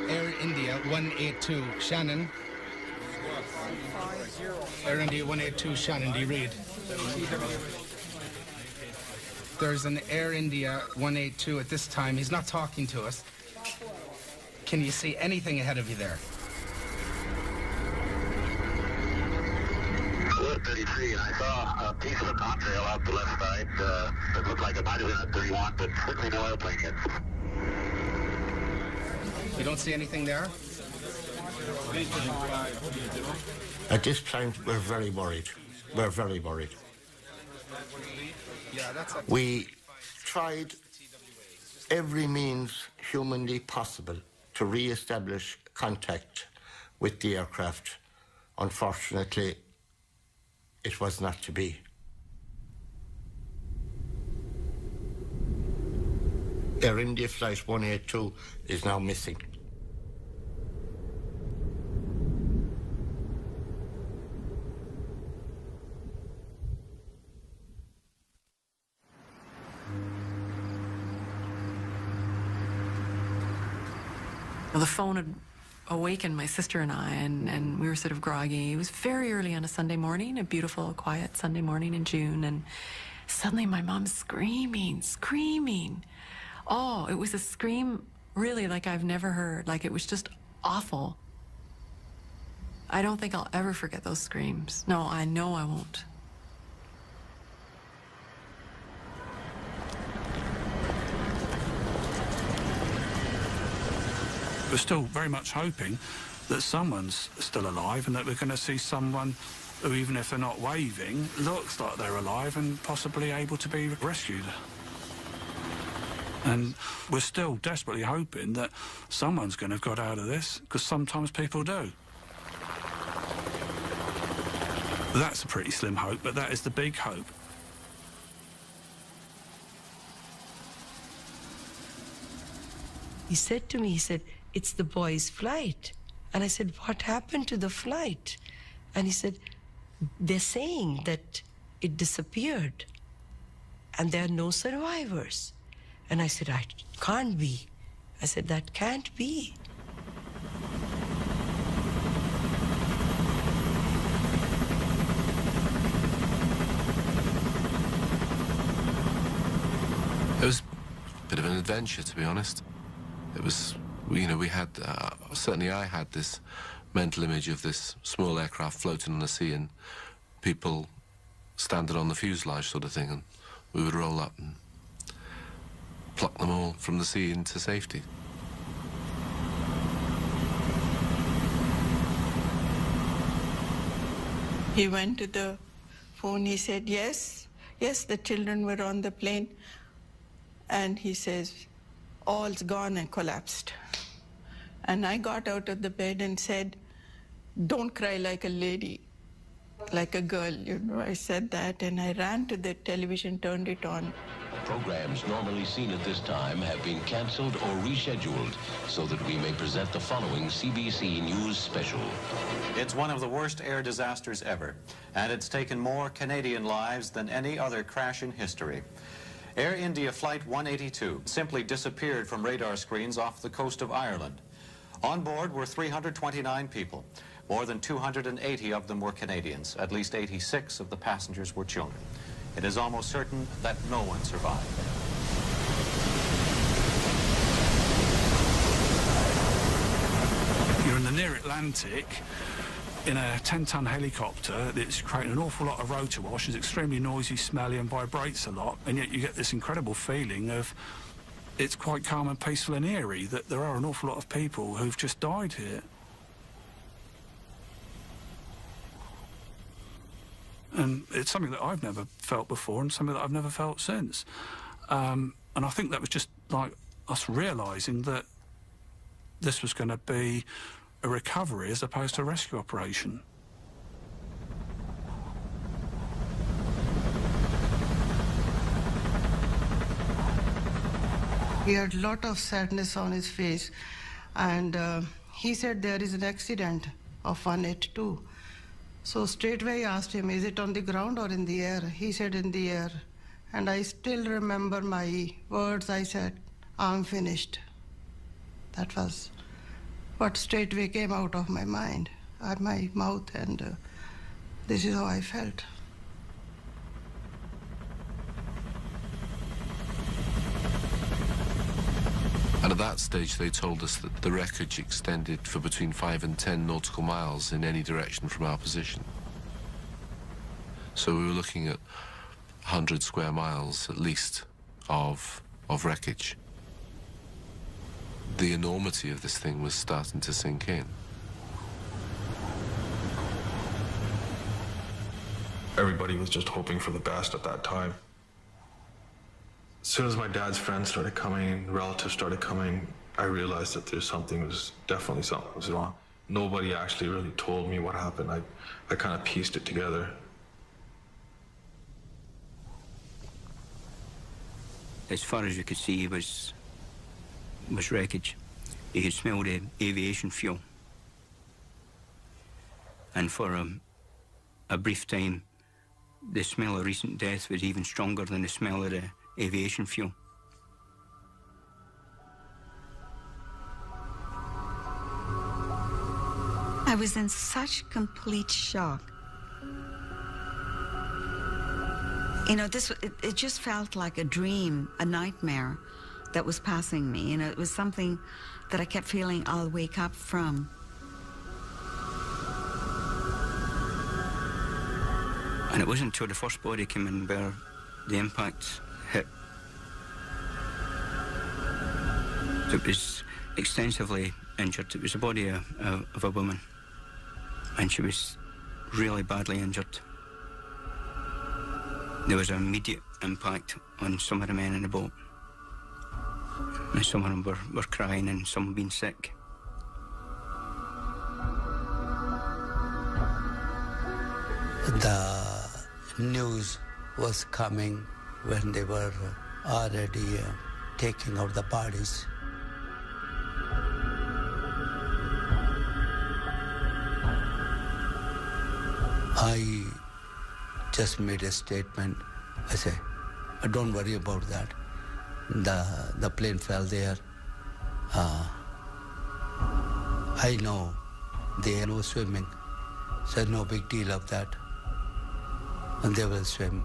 Air India 182 Shannon. Air India 182 Shannon, do you read? There's an Air India 182 at this time. He's not talking to us. Can you see anything ahead of you there? 33, and I saw a piece of a contrail out the left side. It looked like it might have been at 31, but certainly no airplane yet. You don't see anything there? At this time, we're very worried. We're very worried. We tried every means humanly possible to re-establish contact with the aircraft. Unfortunately, it was not to be. Air India Flight 182 is now missing. Well, the phone had awakened my sister and I, and we were sort of groggy. It was very early on a Sunday morning, a beautiful, quiet Sunday morning in June, and suddenly my mom's screaming. Oh, it was a scream really like I've never heard. Like, it was just awful. I don't think I'll ever forget those screams. No, I know I won't. We're still very much hoping that someone's still alive and that we're going to see someone who, even if they're not waving, looks like they're alive and possibly able to be rescued. And we're still desperately hoping that someone's going to have got out of this, because sometimes people do. That's a pretty slim hope, but that is the big hope. He said to me, he said, "It's the boys' flight." And I said, "What happened to the flight?" And he said, "They're saying that it disappeared and there are no survivors." And I said, "I can't be." I said, "That can't be." It was a bit of an adventure, to be honest. It was, you know, we had, certainly I had this mental image of this small aircraft floating on the sea and people standing on the fuselage sort of thing, and we would roll up and pluck them all from the sea into safety. He went to the phone, he said, yes, the children were on the plane. And he says, all's gone, and collapsed. And I got out of the bed and said, "Don't cry like a lady, like a girl," you know. I said that, and I ran to the television, turned it on. Programs normally seen at this time have been cancelled or rescheduled so that we may present the following CBC News special. It's one of the worst air disasters ever, and it's taken more Canadian lives than any other crash in history. Air India Flight 182 simply disappeared from radar screens off the coast of Ireland. On board were 329 people. More than 280 of them were Canadians. At least 86 of the passengers were children. It is almost certain that no one survived. You're in the near Atlantic in a 10-ton helicopter that's creating an awful lot of rotor wash, is extremely noisy, smelly, and vibrates a lot, and yet you get this incredible feeling of it's quite calm and peaceful and eerie, that there are an awful lot of people who've just died here. And it's something that I've never felt before and something that I've never felt since. And I think that was just like us realising that this was going to be a recovery as opposed to a rescue operation. He had a lot of sadness on his face, and he said there is an accident of 182. So straightway I asked him, is it on the ground or in the air? He said in the air. And I still remember my words. I said, "I'm finished." That was what straightway came out of my mind, my mouth, and this is how I felt. And at that stage, they told us that the wreckage extended for between 5 and 10 nautical miles in any direction from our position. So we were looking at 100 square miles, at least, of wreckage. The enormity of this thing was starting to sink in. Everybody was just hoping for the best at that time. As soon as my dad's friends started coming, relatives started coming, I realized that something was wrong. Nobody actually really told me what happened. I kind of pieced it together. As far as you could see was wreckage. You could smell the aviation fuel. And for a brief time, the smell of recent death was even stronger than the smell of the aviation fuel. I was in such complete shock. You know, it just felt like a dream, a nightmare that was passing me. You know, it was something that I kept feeling I'll wake up from. And it wasn't until the first body came in where the impact hit. It was extensively injured. It was the body of a woman, and she was really badly injured. There was an immediate impact on some of the men in the boat. And some of them were crying and some being sick. The news was coming when they were already taking out the bodies. I just made a statement. I say, don't worry about that. The plane fell there. I know they know swimming, so no big deal of that. And they will swim.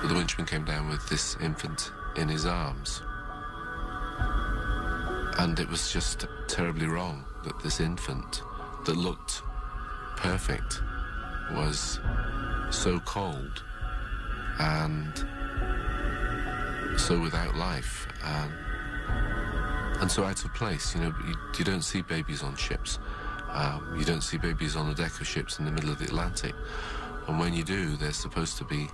The winchman came down with this infant in his arms. And it was just terribly wrong that this infant that looked perfect was so cold and so without life and so out of place. You know, you don't see babies on ships. You don't see babies on the deck of ships in the middle of the Atlantic. And when you do, they're supposed to be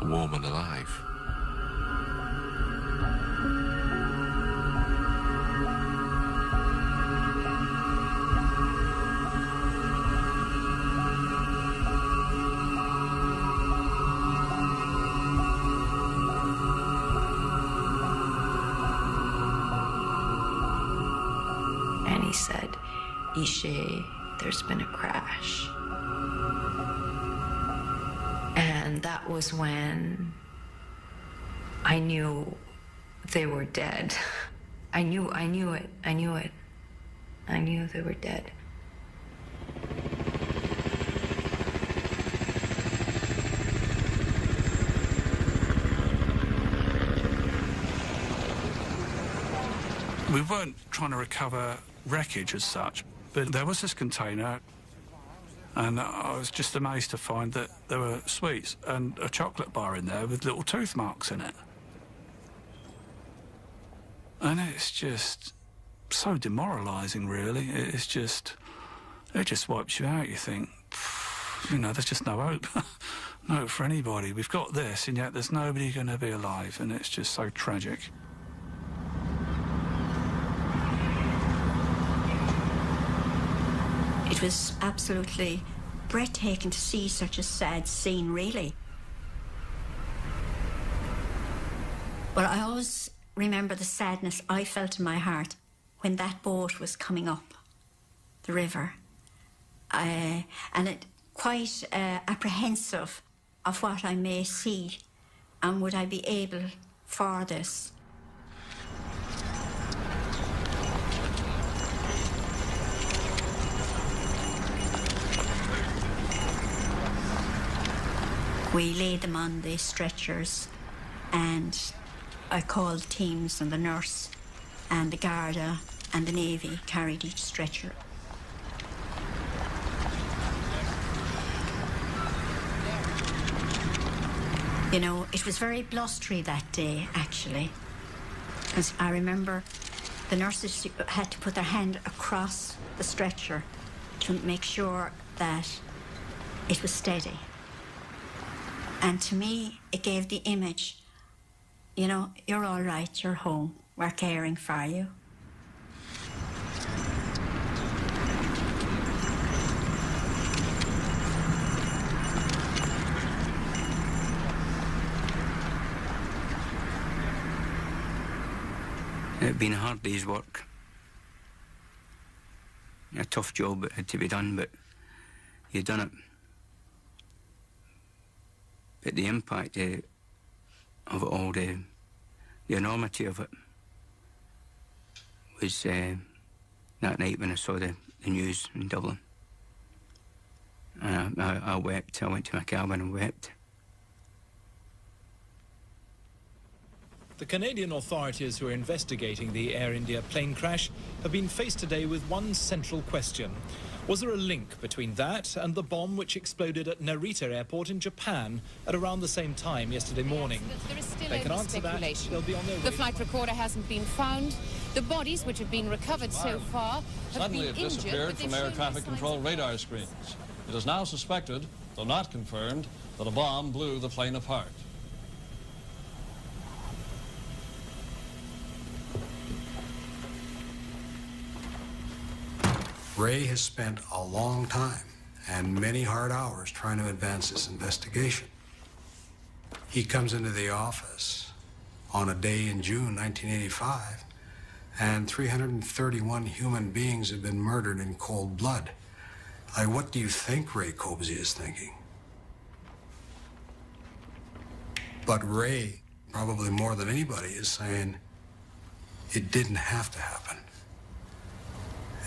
warm and alive. And he said, Ishe, there's been a crash. And that was when I knew they were dead. I knew it. I knew they were dead. We weren't trying to recover wreckage as such, but there was this container, and I was just amazed to find that there were sweets and a chocolate bar in there with little tooth marks in it. And it's just so demoralising, really. It just wipes you out. You think, you know, there's just no hope. No hope for anybody. We've got this, and yet there's nobody going to be alive, and it's just so tragic. It was absolutely breathtaking to see such a sad scene, really. But I always remember the sadness I felt in my heart when that boat was coming up the river. And it quite apprehensive of what I may see and would I be able for this. We laid them on the stretchers, and I called teams, and the nurse and the Garda and the Navy carried each stretcher. You know, it was very blustery that day, actually, because I remember the nurses had to put their hand across the stretcher to make sure that it was steady. And to me, it gave the image, you know, you're all right, you're home, we're caring for you. It'd been a hard day's work. A tough job, it had to be done, but you'd done it. But the impact of it all, the enormity of it, was that night when I saw the news in Dublin. I wept. I went to my cabin and wept. The Canadian authorities who are investigating the Air India plane crash have been faced today with one central question. Was there a link between that and the bomb which exploded at Narita Airport in Japan at around the same time yesterday morning? There is still They can only answer that. speculation. They'll be on their way. The flight recorder hasn't been found. The bodies which have been recovered so far have Suddenly been it injured. disappeared but from they've air shown traffic no control radar screens. It is now suspected, though not confirmed, that a bomb blew the plane apart. Ray has spent a long time and many hard hours trying to advance this investigation. He comes into the office on a day in June 1985, and 331 human beings have been murdered in cold blood. What do you think Ray Cobsey is thinking? But Ray, probably more than anybody, is saying it didn't have to happen.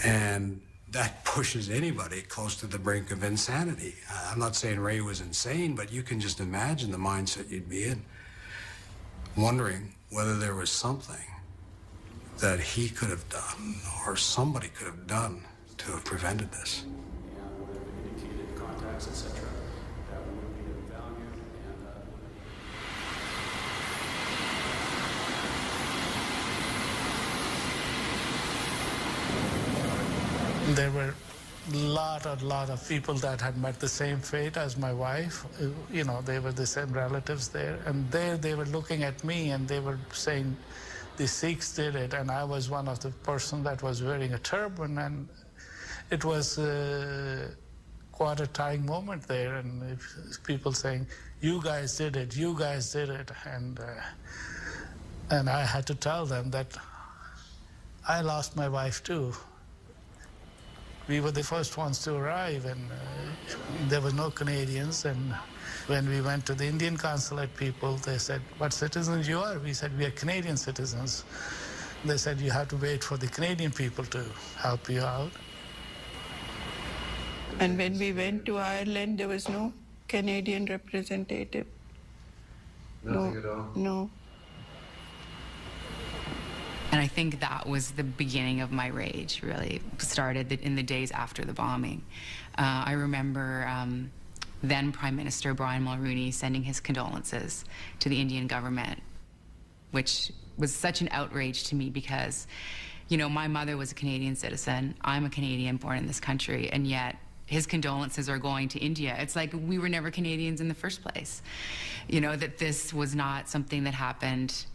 And that pushes anybody close to the brink of insanity. I'm not saying Ray was insane, but you can just imagine the mindset you'd be in, wondering whether there was something that he could have done or somebody could have done to have prevented this. Indicated contacts, etc. That would be of value. There were a lot of people that had met the same fate as my wife. You know, they were the same relatives there. And there they were looking at me and they were saying, the Sikhs did it. And I was one of the person that was wearing a turban. And it was quite a trying moment there. And people saying, you guys did it, you guys did it. And I had to tell them that I lost my wife too. We were the first ones to arrive, and there were no Canadians. And when we went to the Indian consulate people, they said, what citizens you are? We said, we are Canadian citizens. They said, you have to wait for the Canadian people to help you out. And when we went to Ireland, there was no Canadian representative. Nothing at all? No. And I think that was the beginning of my rage, really. Started in the days after the bombing. I remember then Prime Minister Brian Mulroney sending his condolences to the Indian government, which was such an outrage to me because, you know, my mother was a Canadian citizen. I'm a Canadian born in this country, and yet his condolences are going to India. It's like we were never Canadians in the first place. You know, that this was not something that happened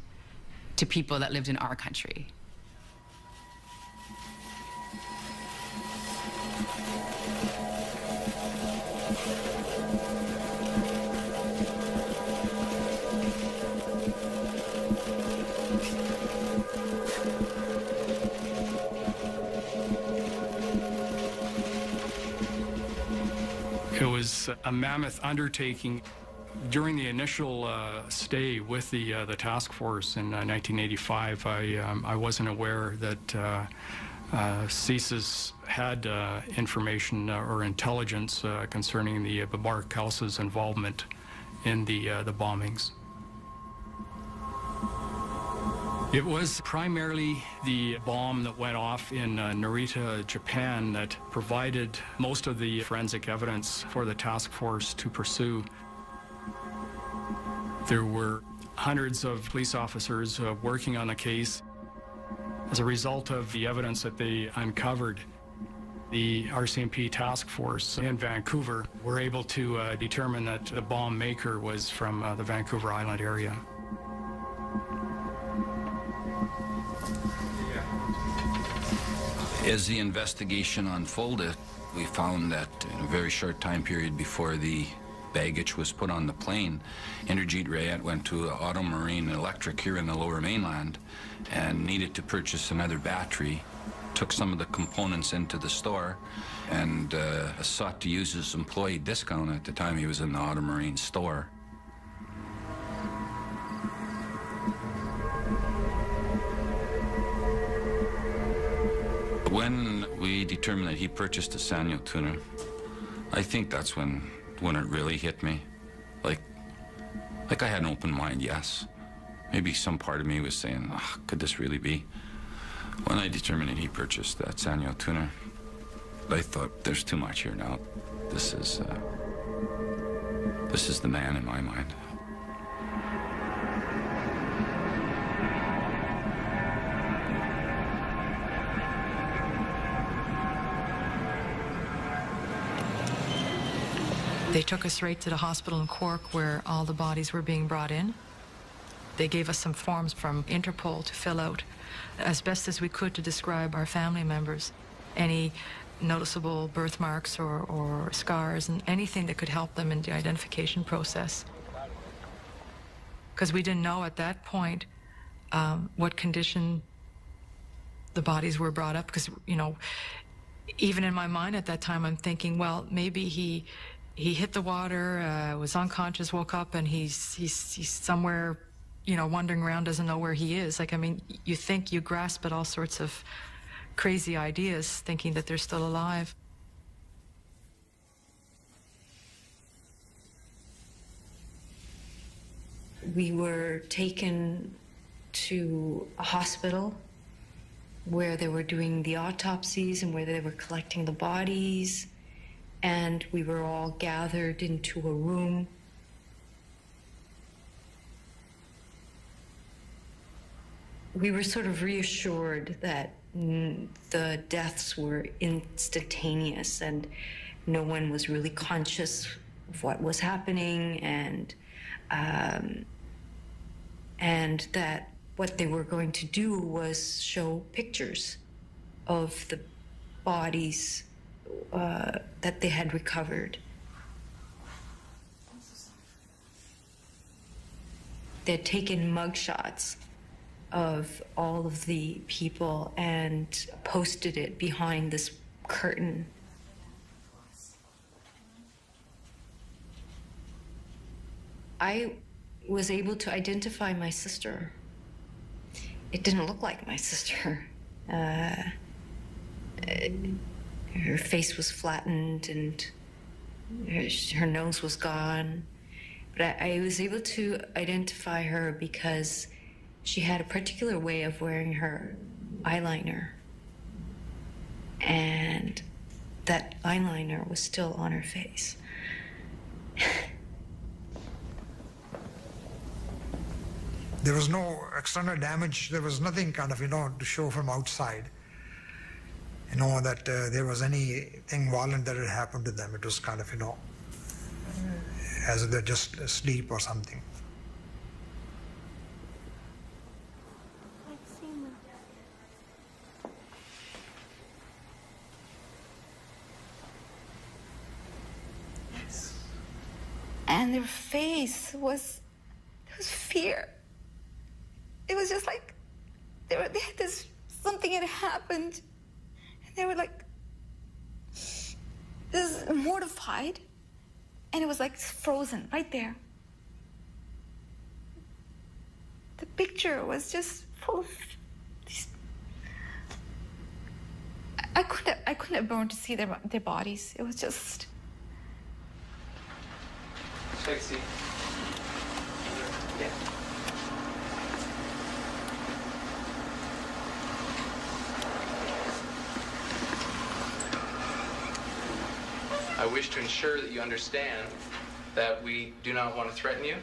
to people that lived in our country. It was a mammoth undertaking. During the initial stay with the task force in 1985, I wasn't aware that CSIS had information or intelligence concerning the Barkhouse's involvement in the bombings. It was primarily the bomb that went off in Narita, Japan, that provided most of the forensic evidence for the task force to pursue. There were hundreds of police officers working on the case. As a result of the evidence that they uncovered, the RCMP task force in Vancouver were able to determine that the bomb maker was from the Vancouver Island area. As the investigation unfolded, we found that in a very short time period before the baggage was put on the plane, Inderjeet Rayat went to Auto Marine Electric here in the Lower Mainland and needed to purchase another battery, took some of the components into the store, and sought to use his employee discount at the time he was in the Auto Marine store. When we determined that he purchased a Sanyo tuner, I think that's when it really hit me. Like I had an open mind, yes. Maybe some part of me was saying, oh, could this really be? When I determined that he purchased that Sanyo tuner, I thought, there's too much here now. This is the man in my mind. They took us right to the hospital in Cork where all the bodies were being brought in. They gave us some forms from Interpol to fill out as best as we could to describe our family members, any noticeable birthmarks or scars and anything that could help them in the identification process. Because we didn't know at that point what condition the bodies were brought up, because, you know, even in my mind at that time I'm thinking, well, maybe he hit the water, was unconscious, woke up, and he's somewhere, you know, wandering around, doesn't know where he is. Like, I mean, you think, you grasp at all sorts of crazy ideas, thinking that they're still alive. We were taken to a hospital where they were doing the autopsies and where they were collecting the bodies, and we were all gathered into a room. We were sort of reassured that the deaths were instantaneous and no one was really conscious of what was happening, and that what they were going to do was show pictures of the bodies that they had recovered. They had taken mugshots of all of the people and posted it behind this curtain. I was able to identify my sister. It didn't look like my sister. Her face was flattened and her nose was gone. But I was able to identify her because she had a particular way of wearing her eyeliner. And that eyeliner was still on her face. There was no external damage. There was nothing kind of, to show from outside, that there was anything violent that had happened to them. It was kind of, as if they're just asleep or something. And their face was fear. It was just like they had this, something had happened, and they were like this mortified, and it was like frozen right there. The picture was just full of these. I couldn't have borne to see their bodies. It was just. Sexy. Yeah. I wish to ensure that you understand that we do not want to threaten you.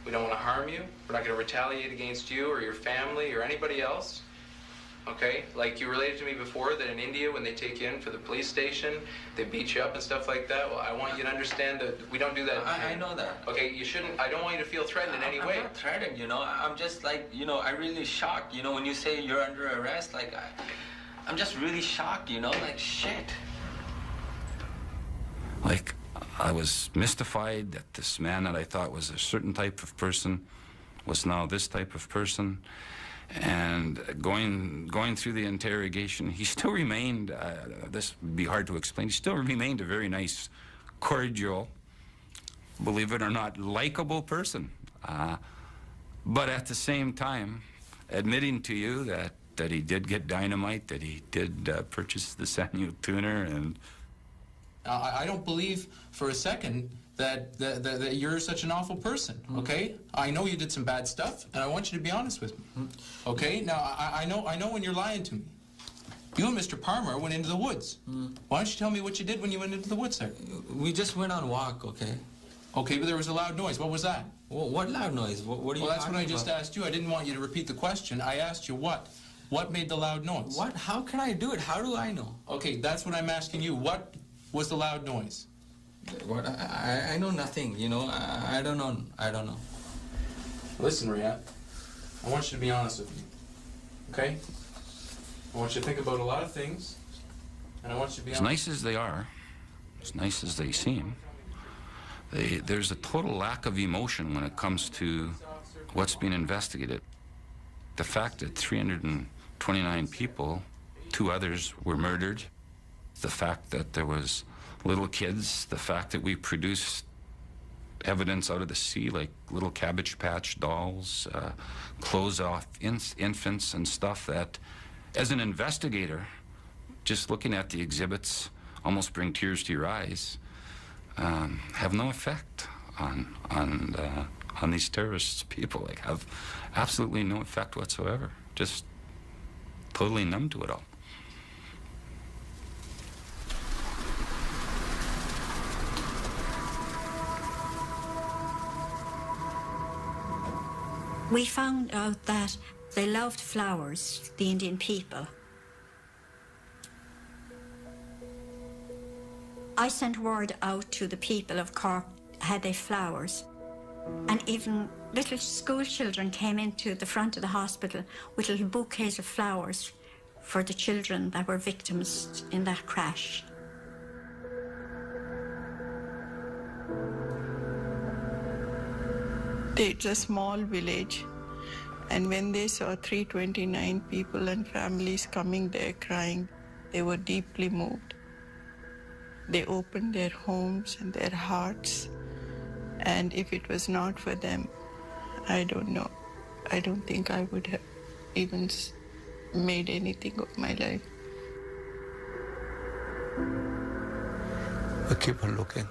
We don't want to harm you. We're not going to retaliate against you or your family or anybody else. Okay? Like you related to me before that in India, when they take you in for the police station, they beat you up and stuff like that. Well, I want you to understand that we don't do that. I know that. Okay, you shouldn't. I don't want you to feel threatened in any way. I'm not threatened, I'm just like, I'm really shocked. When you say you're under arrest, like, I'm just really shocked, like, shit. Like, I was mystified that this man that I thought was a certain type of person was now this type of person. And going through the interrogation, he still remained, this would be hard to explain, he still remained a very nice, cordial, believe it or not, likable person. But at the same time, admitting to you that he did get dynamite, that he did purchase the Sanyo tuner, and I don't believe for a second that you're such an awful person, okay? I know you did some bad stuff, and I want you to be honest with me, okay? Now, I know when you're lying to me. You and Mr. Palmer went into the woods. Why don't you tell me what you did when you went into the woods, sir? We just went on a walk, okay? Okay, but there was a loud noise. What was that? Well, what loud noise? What are you Well, that's what I talking just about? asked you. I didn't want you to repeat the question. I asked you what? What made the loud noise? What? How can I do it? How do I know? Okay, that's what I'm asking you. What was the loud noise? What? I know nothing, you know. I don't know. I don't know. Listen, Riyad, I want you to be honest with me, okay? I want you to think about a lot of things, and I want you to be As honest. nice as they are, as nice as they seem, there's a total lack of emotion when it comes to what's being investigated. The fact that 329 people, 2 others were murdered, the fact that there was little kids, the fact that we produced evidence out of the sea like little Cabbage Patch dolls, clothes off infants and stuff that, as an investigator, just looking at the exhibits almost bring tears to your eyes, have no effect on these terrorist people. Like, have absolutely no effect whatsoever. Just totally numb to it all. We found out that they loved flowers, the Indian people. I sent word out to the people of Cork, had they flowers. And even little school children came into the front of the hospital with little bouquets of flowers for the children that were victims in that crash. It's a small village, and when they saw 329 people and families coming there crying, they were deeply moved. They opened their homes and their hearts, and if it was not for them, I don't know. I don't think I would have even made anything of my life. We keep on looking.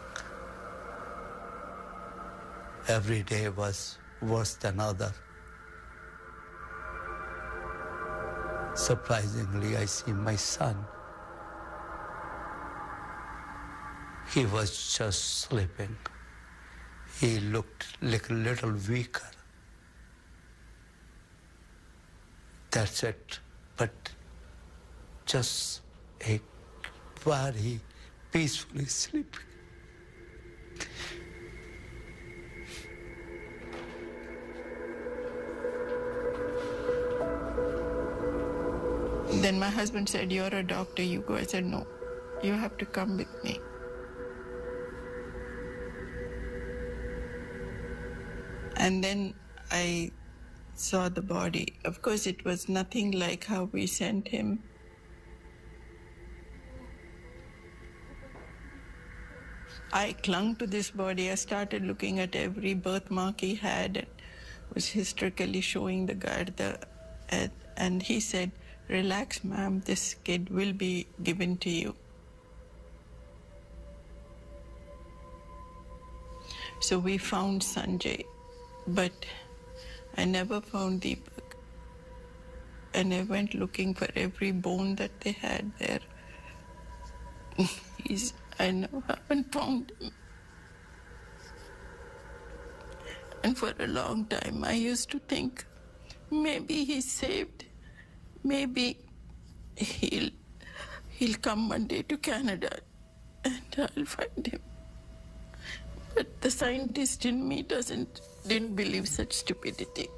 Every day was worse than other. Surprisingly, I see my son. He was just sleeping. He looked like a little weaker. That's it. But just a very peacefully sleeping. Then my husband said, "You're a doctor, you go." I said, "No, you have to come with me." And then I saw the body. Of course, it was nothing like how we sent him. I clung to this body. I started looking at every birthmark he had and was hysterically showing the guard. And he said, "Relax, ma'am, this kid will be given to you." So we found Sanjay, but I never found Deepak. And I went looking for every bone that they had there. I haven't found him. And for a long time, I used to think, maybe he's saved. Maybe he'll come one day to Canada and I'll find him. But the scientist in me didn't believe such stupidity.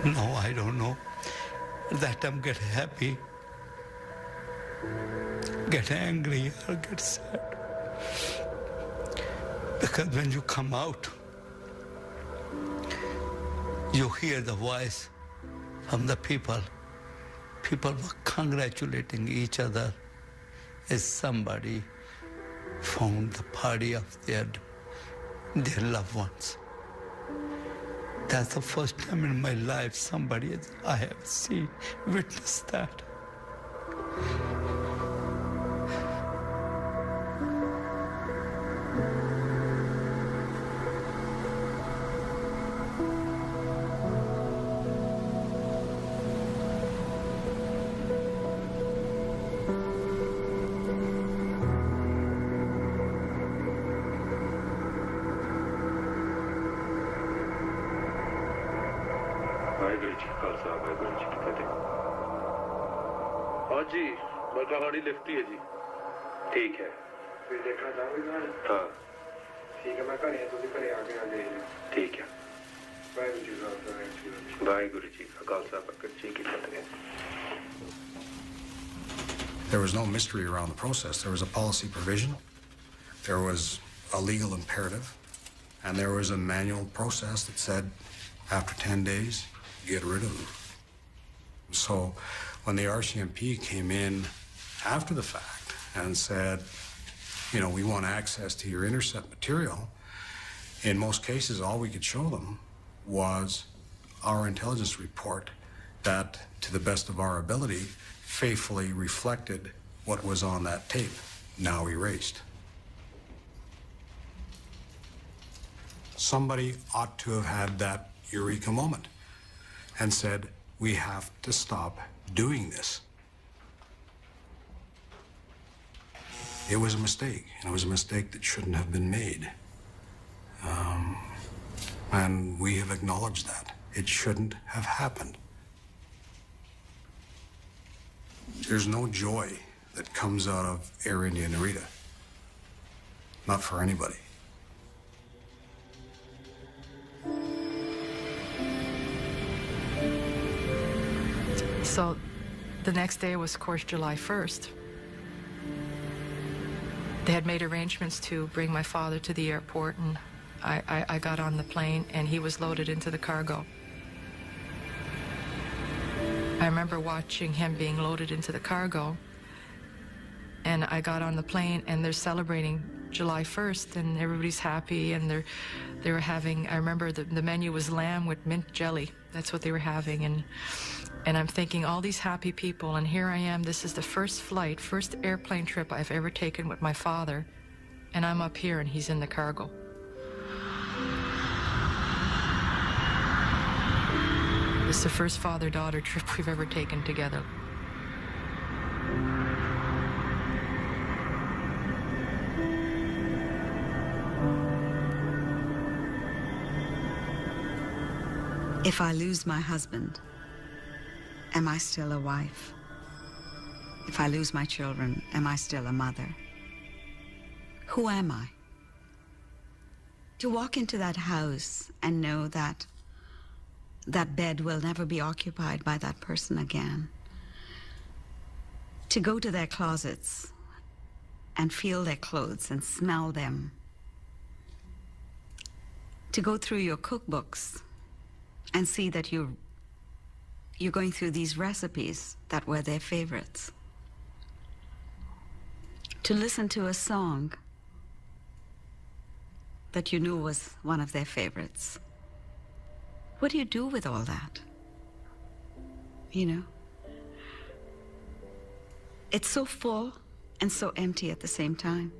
No, I don't know. That time get happy, get angry, or get sad. Because when you come out, you hear the voice from the people. People were congratulating each other as somebody found the body of their loved ones. That's the first time in my life I have witnessed that. हाँ जी मैं कहानी लिखती है जी ठीक है फिर देखना चाहोगे हाँ ठीक है मैं घरे तुझे घरे आके आ जाइए ठीक है वाहिगुरु जी का खालसा वाहिगुरु जी की फतेह. There was no mystery around the process. There was a policy provision, there was a legal imperative, and there was a manual process that said after 10 days, get rid of them. So when the RCMP came in after the fact and said, you know, we want access to your intercept material, in most cases, all we could show them was our intelligence report that, to the best of our ability, faithfully reflected what was on that tape, now erased. Somebody ought to have had that eureka moment and said, we have to stop doing this. It was a mistake, and it was a mistake that shouldn't have been made. And we have acknowledged that. It shouldn't have happened. There's no joy that comes out of Air India Narita. Not for anybody. So the next day was, of course, July 1st. They had made arrangements to bring my father to the airport, and I got on the plane, and he was loaded into the cargo. I remember watching him being loaded into the cargo, and I got on the plane, and they're celebrating July 1st, and everybody's happy, and they were having, I remember the menu was lamb with mint jelly. That's what they were having, and I'm thinking, all these happy people, and here I am, this is the first airplane trip I've ever taken with my father, and I'm up here, and he's in the cargo. It's the first father-daughter trip we've ever taken together. If I lose my husband, am I still a wife? If I lose my children, am I still a mother? Who am I? To walk into that house and know that that bed will never be occupied by that person again. To go to their closets and feel their clothes and smell them. To go through your cookbooks and see that you're going through these recipes that were their favorites. To listen to a song that you knew was one of their favorites. What do you do with all that? You know? It's so full and so empty at the same time.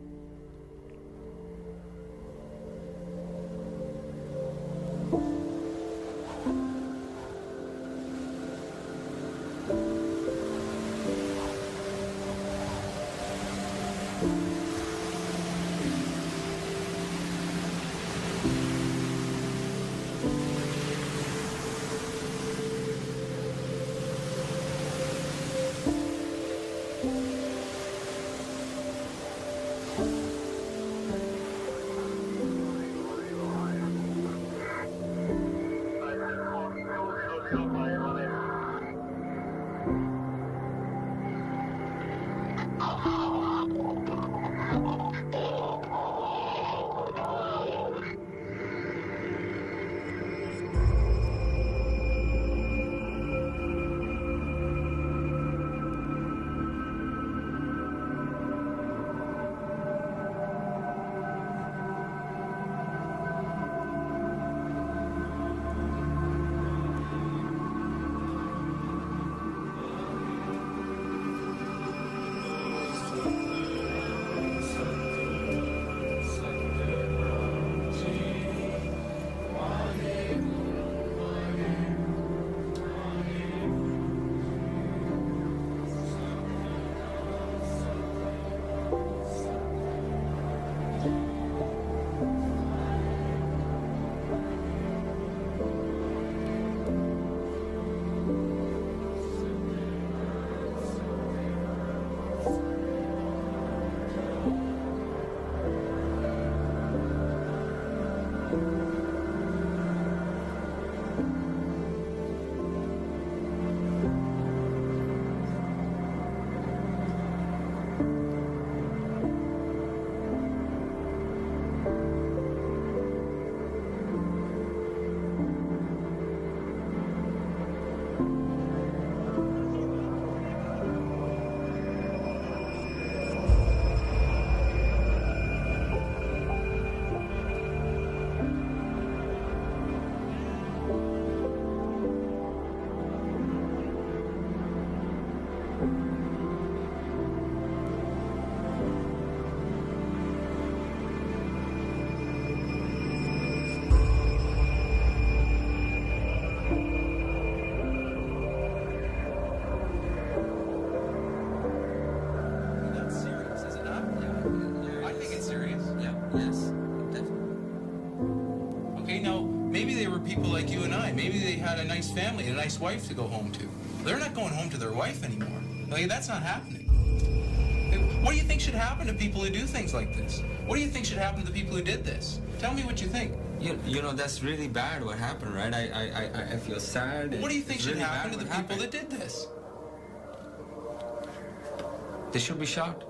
Maybe they had a nice family, a nice wife to go home to. They're not going home to their wife anymore. Like, that's not happening. What do you think should happen to people who do things like this? What do you think should happen to the people who did this? Tell me what you think. You know, that's really bad what happened, right? I feel sad. What do you think should happen to the people that did this? They should be shot.